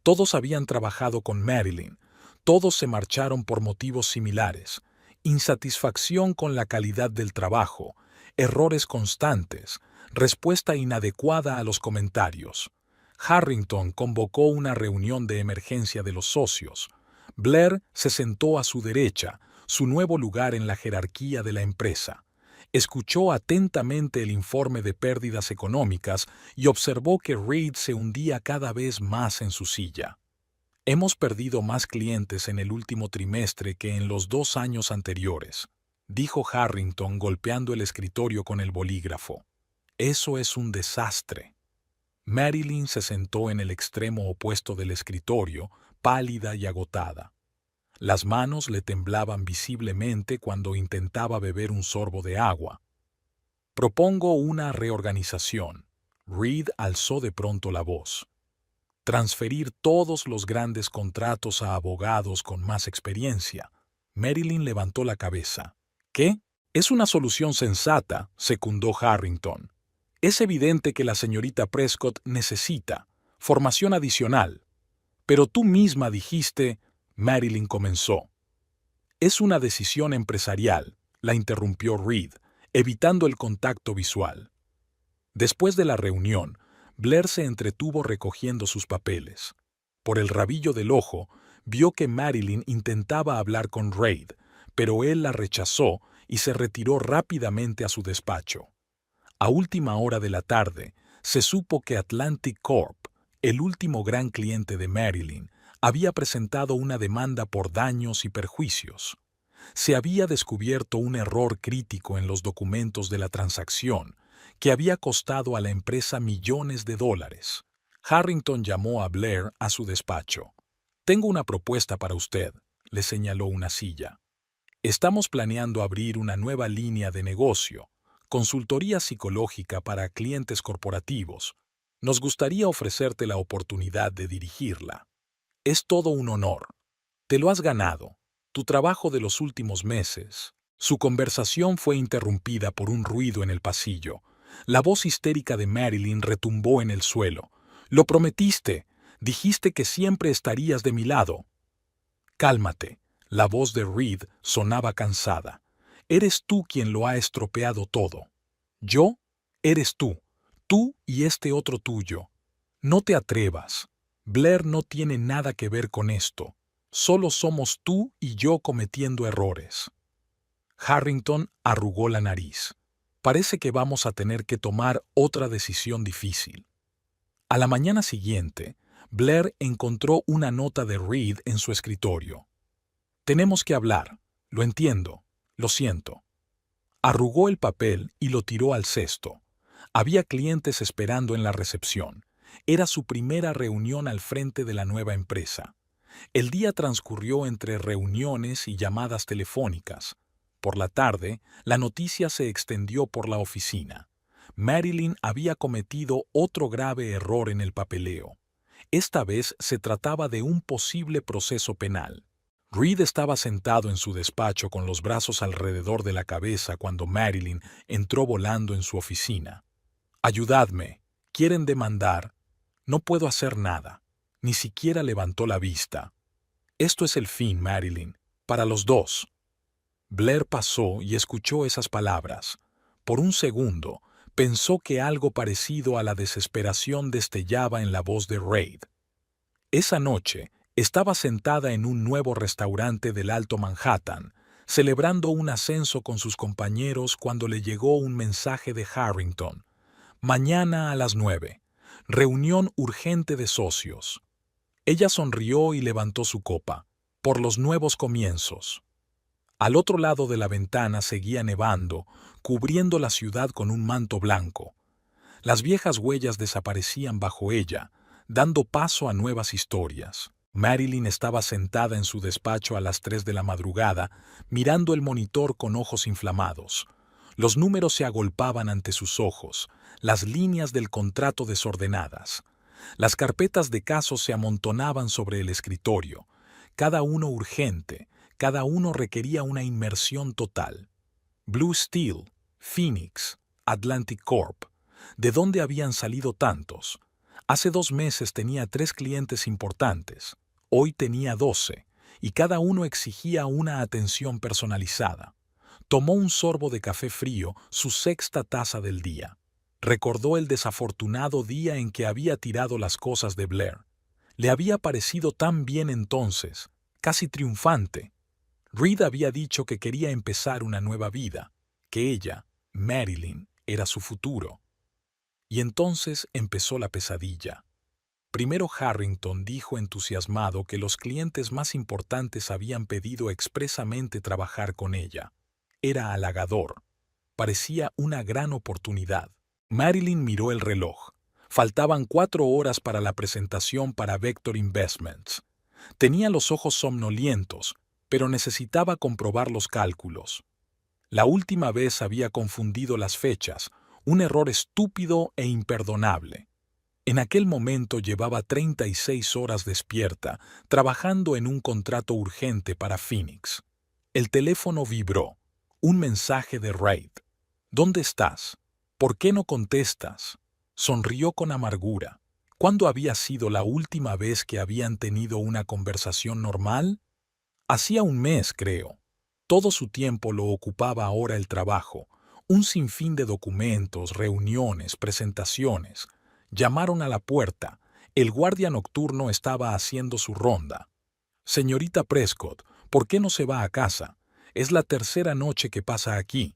Todos habían trabajado con Marilyn, todos se marcharon por motivos similares: insatisfacción con la calidad del trabajo, errores constantes, respuesta inadecuada a los comentarios. Harrington convocó una reunión de emergencia de los socios. Blair se sentó a su derecha, su nuevo lugar en la jerarquía de la empresa. Escuchó atentamente el informe de pérdidas económicas y observó que Reed se hundía cada vez más en su silla. Hemos perdido más clientes en el último trimestre que en los 2 años anteriores, dijo Harrington golpeando el escritorio con el bolígrafo. Eso es un desastre. Marilyn se sentó en el extremo opuesto del escritorio, pálida y agotada. Las manos le temblaban visiblemente cuando intentaba beber un sorbo de agua. Propongo una reorganización. Reed alzó de pronto la voz. Transferir todos los grandes contratos a abogados con más experiencia. Marilyn levantó la cabeza. ¿Qué? Es una solución sensata, secundó Harrington. Es evidente que la señorita Prescott necesita formación adicional. Pero tú misma dijiste, Marilyn comenzó. Es una decisión empresarial, la interrumpió Reed, evitando el contacto visual. Después de la reunión, Blair se entretuvo recogiendo sus papeles. Por el rabillo del ojo, vio que Marilyn intentaba hablar con Reed, pero él la rechazó y se retiró rápidamente a su despacho. A última hora de la tarde, se supo que Atlantic Corp, el último gran cliente de Marilyn, había presentado una demanda por daños y perjuicios. Se había descubierto un error crítico en los documentos de la transacción, que había costado a la empresa millones de dólares. Harrington llamó a Blair a su despacho. «Tengo una propuesta para usted», le señaló una silla. «Estamos planeando abrir una nueva línea de negocio, consultoría psicológica para clientes corporativos. Nos gustaría ofrecerte la oportunidad de dirigirla. Es todo un honor. Te lo has ganado. Tu trabajo de los últimos meses». Su conversación fue interrumpida por un ruido en el pasillo. La voz histérica de Marilyn retumbó en el suelo. «Lo prometiste. Dijiste que siempre estarías de mi lado». «Cálmate». La voz de Reed sonaba cansada. «Eres tú quien lo ha estropeado todo». «¿Yo? Eres tú. Tú y este otro tuyo. No te atrevas. Blair no tiene nada que ver con esto. Solo somos tú y yo cometiendo errores». Harrington arrugó la nariz. «Parece que vamos a tener que tomar otra decisión difícil». A la mañana siguiente, Blair encontró una nota de Reed en su escritorio. «Tenemos que hablar. Lo entiendo. Lo siento». Arrugó el papel y lo tiró al cesto. Había clientes esperando en la recepción. Era su primera reunión al frente de la nueva empresa. El día transcurrió entre reuniones y llamadas telefónicas. Por la tarde, la noticia se extendió por la oficina. Marilyn había cometido otro grave error en el papeleo. Esta vez se trataba de un posible proceso penal. Reed estaba sentado en su despacho con los brazos alrededor de la cabeza cuando Marilyn entró volando en su oficina. «Ayudadme. Quieren demandar». «No puedo hacer nada». Ni siquiera levantó la vista. «Esto es el fin, Marilyn. Para los dos». Blair pasó y escuchó esas palabras. Por un segundo, pensó que algo parecido a la desesperación destellaba en la voz de Reed. Esa noche, estaba sentada en un nuevo restaurante del Alto Manhattan, celebrando un ascenso con sus compañeros cuando le llegó un mensaje de Harrington. «Mañana a las 9. Reunión urgente de socios». Ella sonrió y levantó su copa. «Por los nuevos comienzos». Al otro lado de la ventana seguía nevando, cubriendo la ciudad con un manto blanco. Las viejas huellas desaparecían bajo ella, dando paso a nuevas historias. Marilyn estaba sentada en su despacho a las 3 de la madrugada, mirando el monitor con ojos inflamados. Los números se agolpaban ante sus ojos, las líneas del contrato desordenadas. Las carpetas de casos se amontonaban sobre el escritorio, cada uno urgente. Cada uno requería una inmersión total. Blue Steel, Phoenix, Atlantic Corp. ¿De dónde habían salido tantos? Hace 2 meses tenía 3 clientes importantes, hoy tenía 12, y cada uno exigía una atención personalizada. Tomó un sorbo de café frío, su sexta taza del día. Recordó el desafortunado día en que había tirado las cosas de Blair. Le había parecido tan bien entonces, casi triunfante. Reed había dicho que quería empezar una nueva vida, que ella, Marilyn, era su futuro. Y entonces empezó la pesadilla. Primero Harrington dijo entusiasmado que los clientes más importantes habían pedido expresamente trabajar con ella. Era halagador. Parecía una gran oportunidad. Marilyn miró el reloj. Faltaban 4 horas para la presentación para Vector Investments. Tenía los ojos somnolientos, pero necesitaba comprobar los cálculos. La última vez había confundido las fechas, un error estúpido e imperdonable. En aquel momento llevaba 36 horas despierta, trabajando en un contrato urgente para Phoenix. El teléfono vibró. Un mensaje de Reid. ¿Dónde estás? ¿Por qué no contestas? Sonrió con amargura. ¿Cuándo había sido la última vez que habían tenido una conversación normal? Hacía un mes, creo. Todo su tiempo lo ocupaba ahora el trabajo. Un sinfín de documentos, reuniones, presentaciones. Llamaron a la puerta. El guardia nocturno estaba haciendo su ronda. Señorita Prescott, ¿por qué no se va a casa? Es la tercera noche que pasa aquí.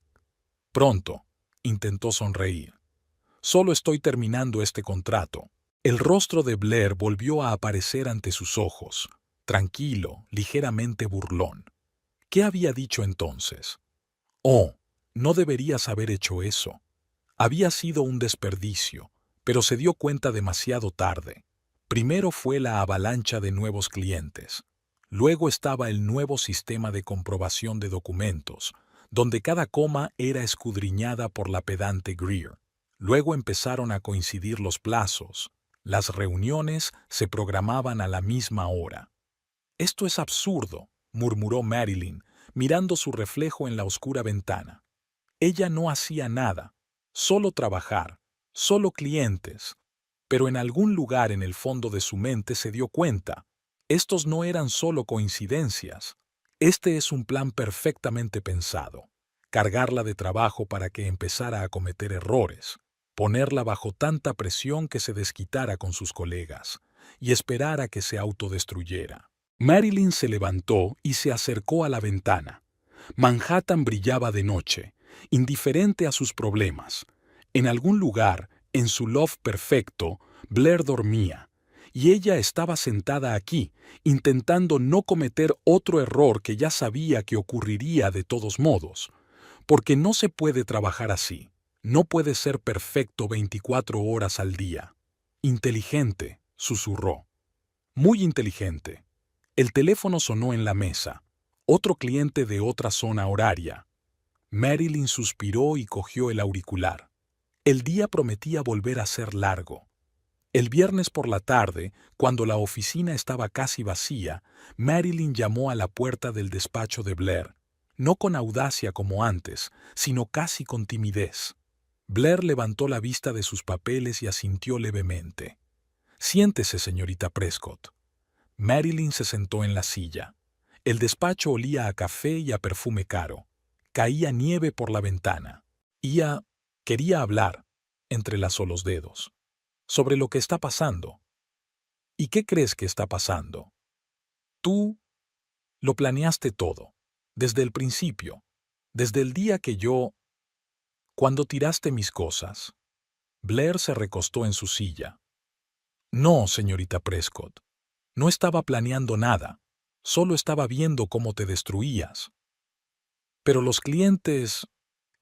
Pronto, intentó sonreír. Solo estoy terminando este contrato. El rostro de Blair volvió a aparecer ante sus ojos, tranquilo, ligeramente burlón. ¿Qué había dicho entonces? Oh, no deberías haber hecho eso. Había sido un desperdicio, pero se dio cuenta demasiado tarde. Primero fue la avalancha de nuevos clientes. Luego estaba el nuevo sistema de comprobación de documentos, donde cada coma era escudriñada por la pedante Greer. Luego empezaron a coincidir los plazos. Las reuniones se programaban a la misma hora. «Esto es absurdo», murmuró Marilyn, mirando su reflejo en la oscura ventana. Ella no hacía nada, solo trabajar, solo clientes. Pero en algún lugar en el fondo de su mente se dio cuenta. Estos no eran solo coincidencias. Este es un plan perfectamente pensado. Cargarla de trabajo para que empezara a cometer errores, ponerla bajo tanta presión que se desquitara con sus colegas, y esperar a que se autodestruyera. Marilyn se levantó y se acercó a la ventana. Manhattan brillaba de noche, indiferente a sus problemas. En algún lugar, en su loft perfecto, Blair dormía, y ella estaba sentada aquí, intentando no cometer otro error que ya sabía que ocurriría de todos modos. Porque no se puede trabajar así. No puede ser perfecto 24 horas al día. Inteligente, susurró. Muy inteligente. El teléfono sonó en la mesa. Otro cliente de otra zona horaria. Marilyn suspiró y cogió el auricular. El día prometía volver a ser largo. El viernes por la tarde, cuando la oficina estaba casi vacía, Marilyn llamó a la puerta del despacho de Blair, no con audacia como antes, sino casi con timidez. Blair levantó la vista de sus papeles y asintió levemente. «Siéntese, señorita Prescott». Marilyn se sentó en la silla. El despacho olía a café y a perfume caro. Caía nieve por la ventana. Quería hablar, entrelazó los dedos, sobre lo que está pasando. ¿Y qué crees que está pasando? Tú lo planeaste todo, desde el principio, desde el día que cuando tiraste mis cosas. Blair se recostó en su silla. No, señorita Prescott, no estaba planeando nada, solo estaba viendo cómo te destruías. Pero los clientes,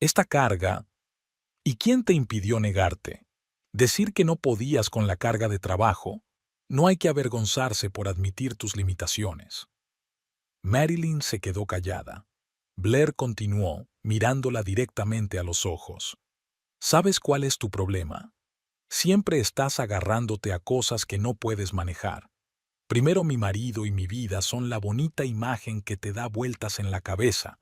esta carga, ¿y quién te impidió negarte? Decir que no podías con la carga de trabajo. No hay que avergonzarse por admitir tus limitaciones. Marilyn se quedó callada. Blair continuó, mirándola directamente a los ojos. ¿Sabes cuál es tu problema? Siempre estás agarrándote a cosas que no puedes manejar. Primero mi marido y mi vida son la bonita imagen que te da vueltas en la cabeza.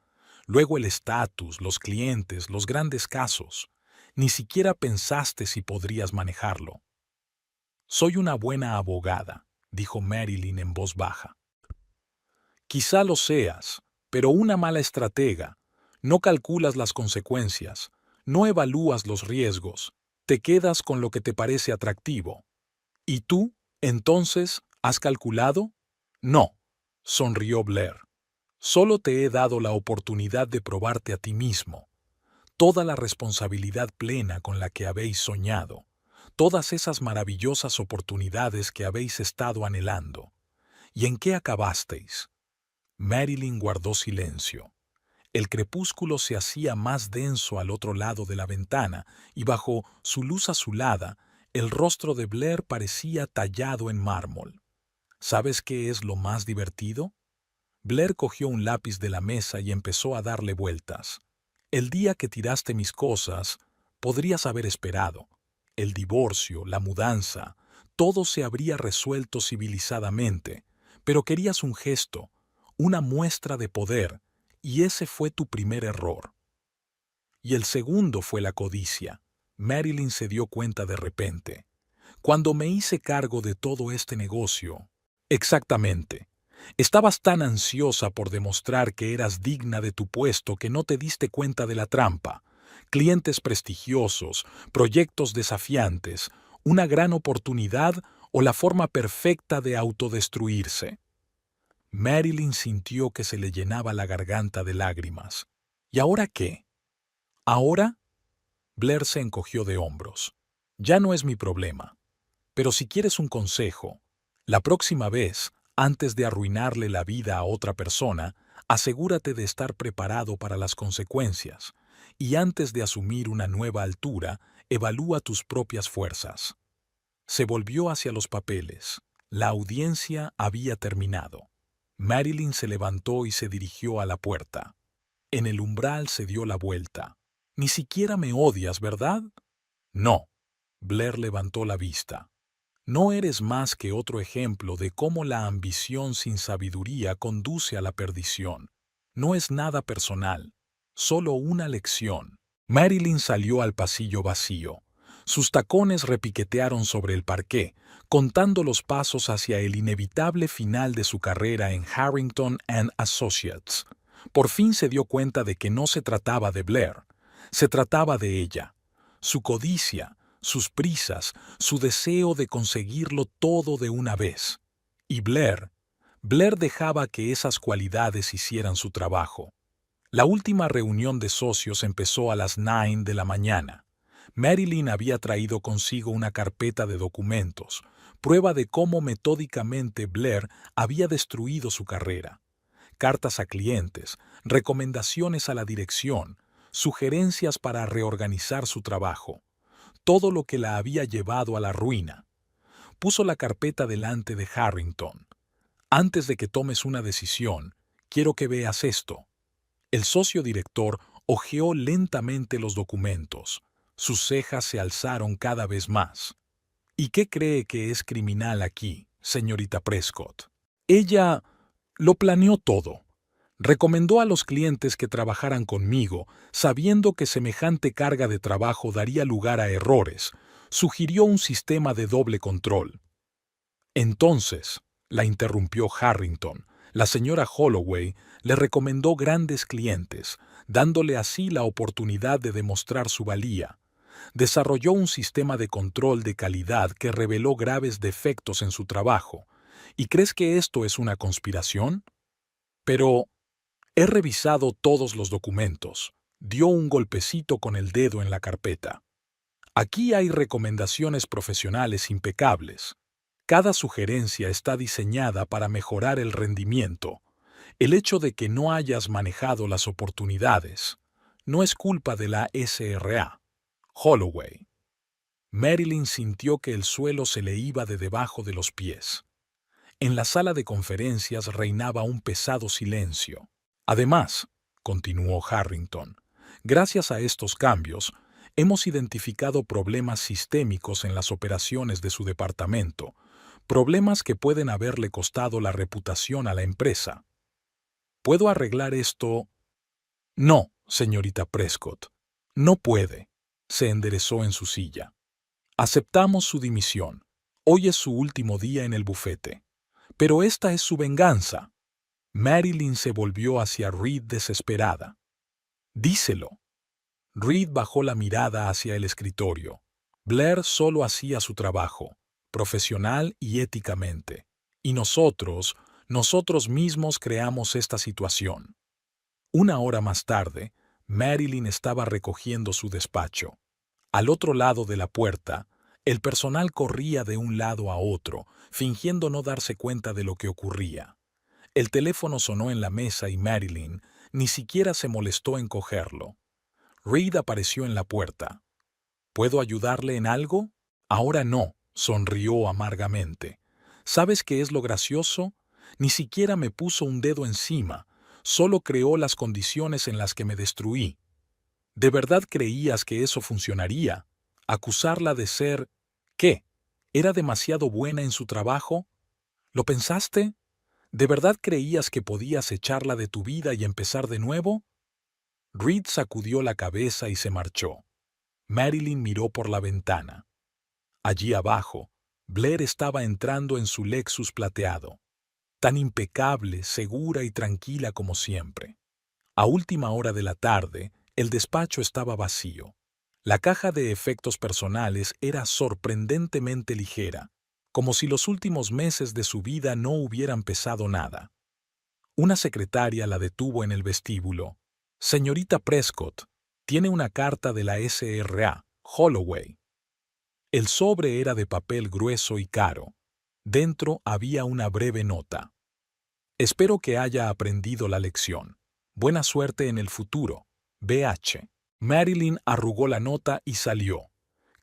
Luego el estatus, los clientes, los grandes casos. Ni siquiera pensaste si podrías manejarlo. Soy una buena abogada, dijo Marilyn en voz baja. Quizá lo seas, pero una mala estratega. No calculas las consecuencias, no evalúas los riesgos, te quedas con lo que te parece atractivo. ¿Y tú, entonces, has calculado? No, sonrió Blair. Solo te he dado la oportunidad de probarte a ti mismo. Toda la responsabilidad plena con la que habéis soñado, todas esas maravillosas oportunidades que habéis estado anhelando. ¿Y en qué acabasteis? Marilyn guardó silencio. El crepúsculo se hacía más denso al otro lado de la ventana y bajo su luz azulada, el rostro de Blair parecía tallado en mármol. ¿Sabes qué es lo más divertido? Blair cogió un lápiz de la mesa y empezó a darle vueltas. El día que tiraste mis cosas, podrías haber esperado. El divorcio, la mudanza, todo se habría resuelto civilizadamente, pero querías un gesto, una muestra de poder, y ese fue tu primer error. Y el segundo fue la codicia. Marilyn se dio cuenta de repente. Cuando me hice cargo de todo este negocio. Exactamente. Estabas tan ansiosa por demostrar que eras digna de tu puesto que no te diste cuenta de la trampa. Clientes prestigiosos, proyectos desafiantes, una gran oportunidad o la forma perfecta de autodestruirse. Marilyn sintió que se le llenaba la garganta de lágrimas. ¿Y ahora qué? ¿Ahora? Blair se encogió de hombros. Ya no es mi problema. Pero si quieres un consejo, la próxima vez, antes de arruinarle la vida a otra persona, asegúrate de estar preparado para las consecuencias. Y antes de asumir una nueva altura, evalúa tus propias fuerzas. Se volvió hacia los papeles. La audiencia había terminado. Marilyn se levantó y se dirigió a la puerta. En el umbral se dio la vuelta. «Ni siquiera me odias, ¿verdad?» «No». Blair levantó la vista. «No eres más que otro ejemplo de cómo la ambición sin sabiduría conduce a la perdición. No es nada personal, solo una lección». Marilyn salió al pasillo vacío. Sus tacones repiquetearon sobre el parqué, contando los pasos hacia el inevitable final de su carrera en Harrington and Associates. Por fin se dio cuenta de que no se trataba de Blair, se trataba de ella. Su codicia, sus prisas, su deseo de conseguirlo todo de una vez. Y Blair dejaba que esas cualidades hicieran su trabajo. La última reunión de socios empezó a las 9 de la mañana. Marilyn había traído consigo una carpeta de documentos, prueba de cómo metódicamente Blair había destruido su carrera. Cartas a clientes, recomendaciones a la dirección, sugerencias para reorganizar su trabajo. Todo lo que la había llevado a la ruina. Puso la carpeta delante de Harrington. «Antes de que tomes una decisión, quiero que veas esto». El socio director hojeó lentamente los documentos. Sus cejas se alzaron cada vez más. «¿Y qué cree que es criminal aquí, señorita Prescott?» Ella lo planeó todo. Recomendó a los clientes que trabajaran conmigo, sabiendo que semejante carga de trabajo daría lugar a errores. Sugirió un sistema de doble control. Entonces, la interrumpió Harrington, la señora Holloway le recomendó grandes clientes, dándole así la oportunidad de demostrar su valía. Desarrolló un sistema de control de calidad que reveló graves defectos en su trabajo. ¿Y crees que esto es una conspiración? Pero he revisado todos los documentos. Dio un golpecito con el dedo en la carpeta. Aquí hay recomendaciones profesionales impecables. Cada sugerencia está diseñada para mejorar el rendimiento. El hecho de que no hayas manejado las oportunidades no es culpa de la SRA. Holloway. Marilyn sintió que el suelo se le iba de debajo de los pies. En la sala de conferencias reinaba un pesado silencio. Además, continuó Harrington, gracias a estos cambios, hemos identificado problemas sistémicos en las operaciones de su departamento, problemas que pueden haberle costado la reputación a la empresa. ¿Puedo arreglar esto? No, señorita Prescott. No puede. Se enderezó en su silla. Aceptamos su dimisión. Hoy es su último día en el bufete. Pero esta es su venganza. Marilyn se volvió hacia Reed desesperada. Díselo. Reed bajó la mirada hacia el escritorio. Blair solo hacía su trabajo, profesional y éticamente. Y nosotros mismos creamos esta situación. Una hora más tarde, Marilyn estaba recogiendo su despacho. Al otro lado de la puerta, el personal corría de un lado a otro, fingiendo no darse cuenta de lo que ocurría. El teléfono sonó en la mesa y Marilyn ni siquiera se molestó en cogerlo. Reed apareció en la puerta. ¿Puedo ayudarle en algo? Ahora no, sonrió amargamente. ¿Sabes qué es lo gracioso? Ni siquiera me puso un dedo encima, solo creó las condiciones en las que me destruí. ¿De verdad creías que eso funcionaría? ¿Acusarla de ser... ¿qué? ¿Era demasiado buena en su trabajo? ¿Lo pensaste? ¿De verdad creías que podías echarla de tu vida y empezar de nuevo? Reed sacudió la cabeza y se marchó. Marilyn miró por la ventana. Allí abajo, Blair estaba entrando en su Lexus plateado, tan impecable, segura y tranquila como siempre. A última hora de la tarde, el despacho estaba vacío. La caja de efectos personales era sorprendentemente ligera, como si los últimos meses de su vida no hubieran pesado nada. Una secretaria la detuvo en el vestíbulo. «Señorita Prescott, tiene una carta de la SRA, Holloway». El sobre era de papel grueso y caro. Dentro había una breve nota. «Espero que haya aprendido la lección. Buena suerte en el futuro. BH». Marilyn arrugó la nota y salió.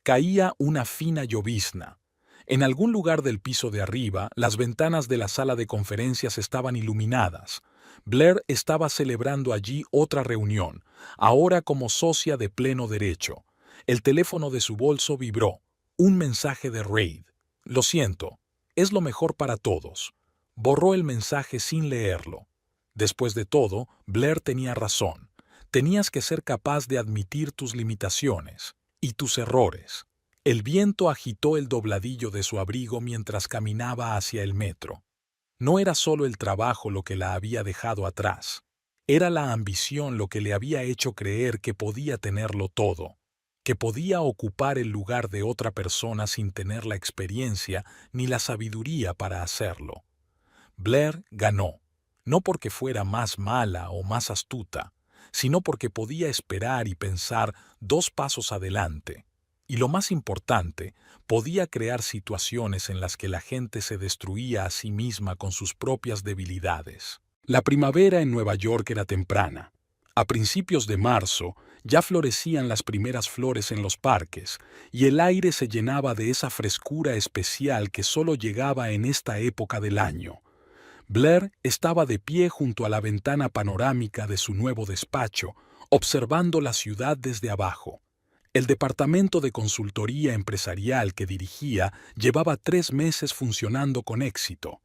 Caía una fina llovizna. En algún lugar del piso de arriba, las ventanas de la sala de conferencias estaban iluminadas. Blair estaba celebrando allí otra reunión, ahora como socia de pleno derecho. El teléfono de su bolso vibró. Un mensaje de Reed. «Lo siento, es lo mejor para todos». Borró el mensaje sin leerlo. Después de todo, Blair tenía razón. Tenías que ser capaz de admitir tus limitaciones y tus errores. El viento agitó el dobladillo de su abrigo mientras caminaba hacia el metro. No era solo el trabajo lo que la había dejado atrás. Era la ambición lo que le había hecho creer que podía tenerlo todo, que podía ocupar el lugar de otra persona sin tener la experiencia ni la sabiduría para hacerlo. Blair ganó, no porque fuera más mala o más astuta, sino porque podía esperar y pensar 2 pasos adelante. Y lo más importante, podía crear situaciones en las que la gente se destruía a sí misma con sus propias debilidades. La primavera en Nueva York era temprana. A principios de marzo ya florecían las primeras flores en los parques, y el aire se llenaba de esa frescura especial que solo llegaba en esta época del año. Blair estaba de pie junto a la ventana panorámica de su nuevo despacho, observando la ciudad desde abajo. El departamento de consultoría empresarial que dirigía llevaba 3 meses funcionando con éxito.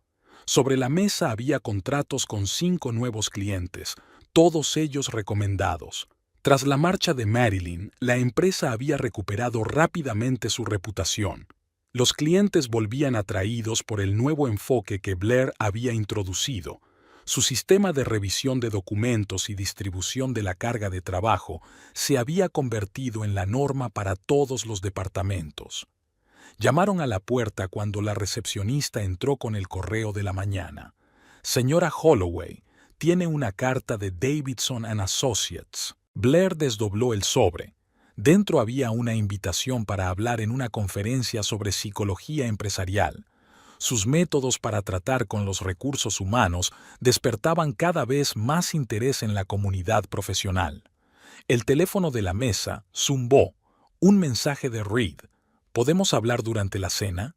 Sobre la mesa había contratos con 5 nuevos clientes, todos ellos recomendados. Tras la marcha de Marilyn, la empresa había recuperado rápidamente su reputación. Los clientes volvían atraídos por el nuevo enfoque que Blair había introducido. Su sistema de revisión de documentos y distribución de la carga de trabajo se había convertido en la norma para todos los departamentos. Llamaron a la puerta cuando la recepcionista entró con el correo de la mañana. «Señora Holloway, tiene una carta de Davidson & Associates». Blair desdobló el sobre. Dentro había una invitación para hablar en una conferencia sobre psicología empresarial. Sus métodos para tratar con los recursos humanos despertaban cada vez más interés en la comunidad profesional. El teléfono de la mesa zumbó. Un mensaje de Reed. «¿Podemos hablar durante la cena?».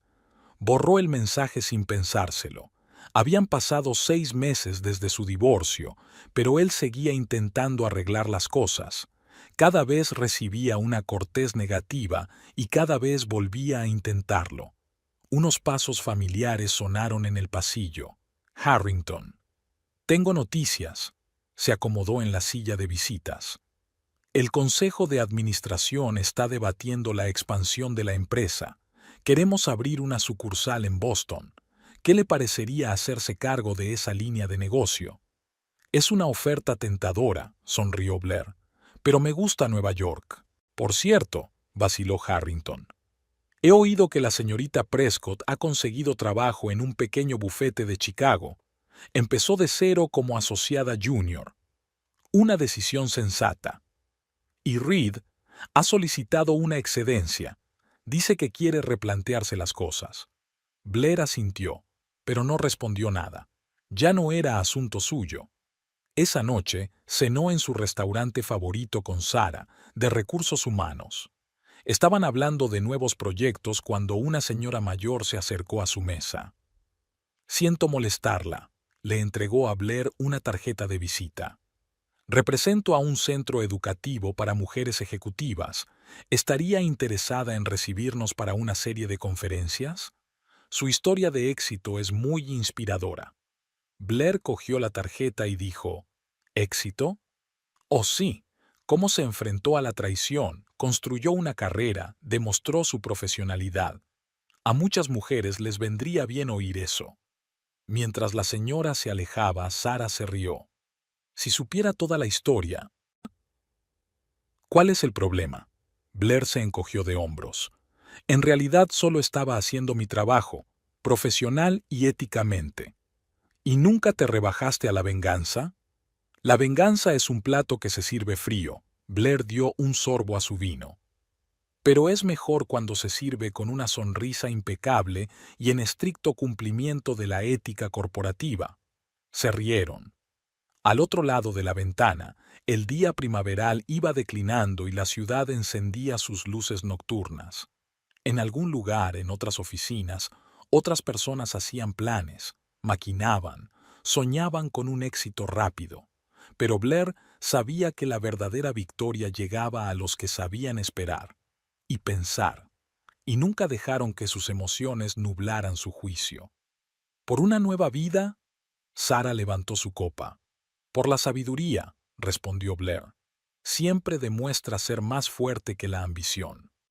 Borró el mensaje sin pensárselo. Habían pasado 6 meses desde su divorcio, pero él seguía intentando arreglar las cosas. Cada vez recibía una cortez negativa y cada vez volvía a intentarlo. Unos pasos familiares sonaron en el pasillo. Harrington. «Tengo noticias». Se acomodó en la silla de visitas. «El Consejo de Administración está debatiendo la expansión de la empresa. Queremos abrir una sucursal en Boston. ¿Qué le parecería hacerse cargo de esa línea de negocio? Es una oferta tentadora, sonrió Blair, pero me gusta Nueva York. Por cierto, vaciló Harrington. He oído que la señorita Prescott ha conseguido trabajo en un pequeño bufete de Chicago. Empezó de cero como asociada junior. Una decisión sensata. Y Reed ha solicitado una excedencia. Dice que quiere replantearse las cosas. Blair asintió, pero no respondió nada. Ya no era asunto suyo. Esa noche cenó en su restaurante favorito con Sarah, de recursos humanos. Estaban hablando de nuevos proyectos cuando una señora mayor se acercó a su mesa. Siento molestarla, le entregó a Blair una tarjeta de visita. Represento a un centro educativo para mujeres ejecutivas. ¿Estaría interesada en recibirnos para una serie de conferencias? Su historia de éxito es muy inspiradora. Blair cogió la tarjeta y dijo, ¿éxito? Oh sí, cómo se enfrentó a la traición, construyó una carrera, demostró su profesionalidad. A muchas mujeres les vendría bien oír eso. Mientras la señora se alejaba, Sarah se rió. Si supiera toda la historia. ¿Cuál es el problema? Blair se encogió de hombros. En realidad solo estaba haciendo mi trabajo, profesional y éticamente. ¿Y nunca te rebajaste a la venganza? La venganza es un plato que se sirve frío. Blair dio un sorbo a su vino. Pero es mejor cuando se sirve con una sonrisa impecable y en estricto cumplimiento de la ética corporativa. Se rieron. Al otro lado de la ventana, el día primaveral iba declinando y la ciudad encendía sus luces nocturnas. En algún lugar, en otras oficinas, otras personas hacían planes, maquinaban, soñaban con un éxito rápido. Pero Blair sabía que la verdadera victoria llegaba a los que sabían esperar y pensar, y nunca dejaron que sus emociones nublaran su juicio. ¿Por una nueva vida? Sarah levantó su copa. Por la sabiduría, respondió Blair. Siempre demuestra ser más fuerte que la ambición.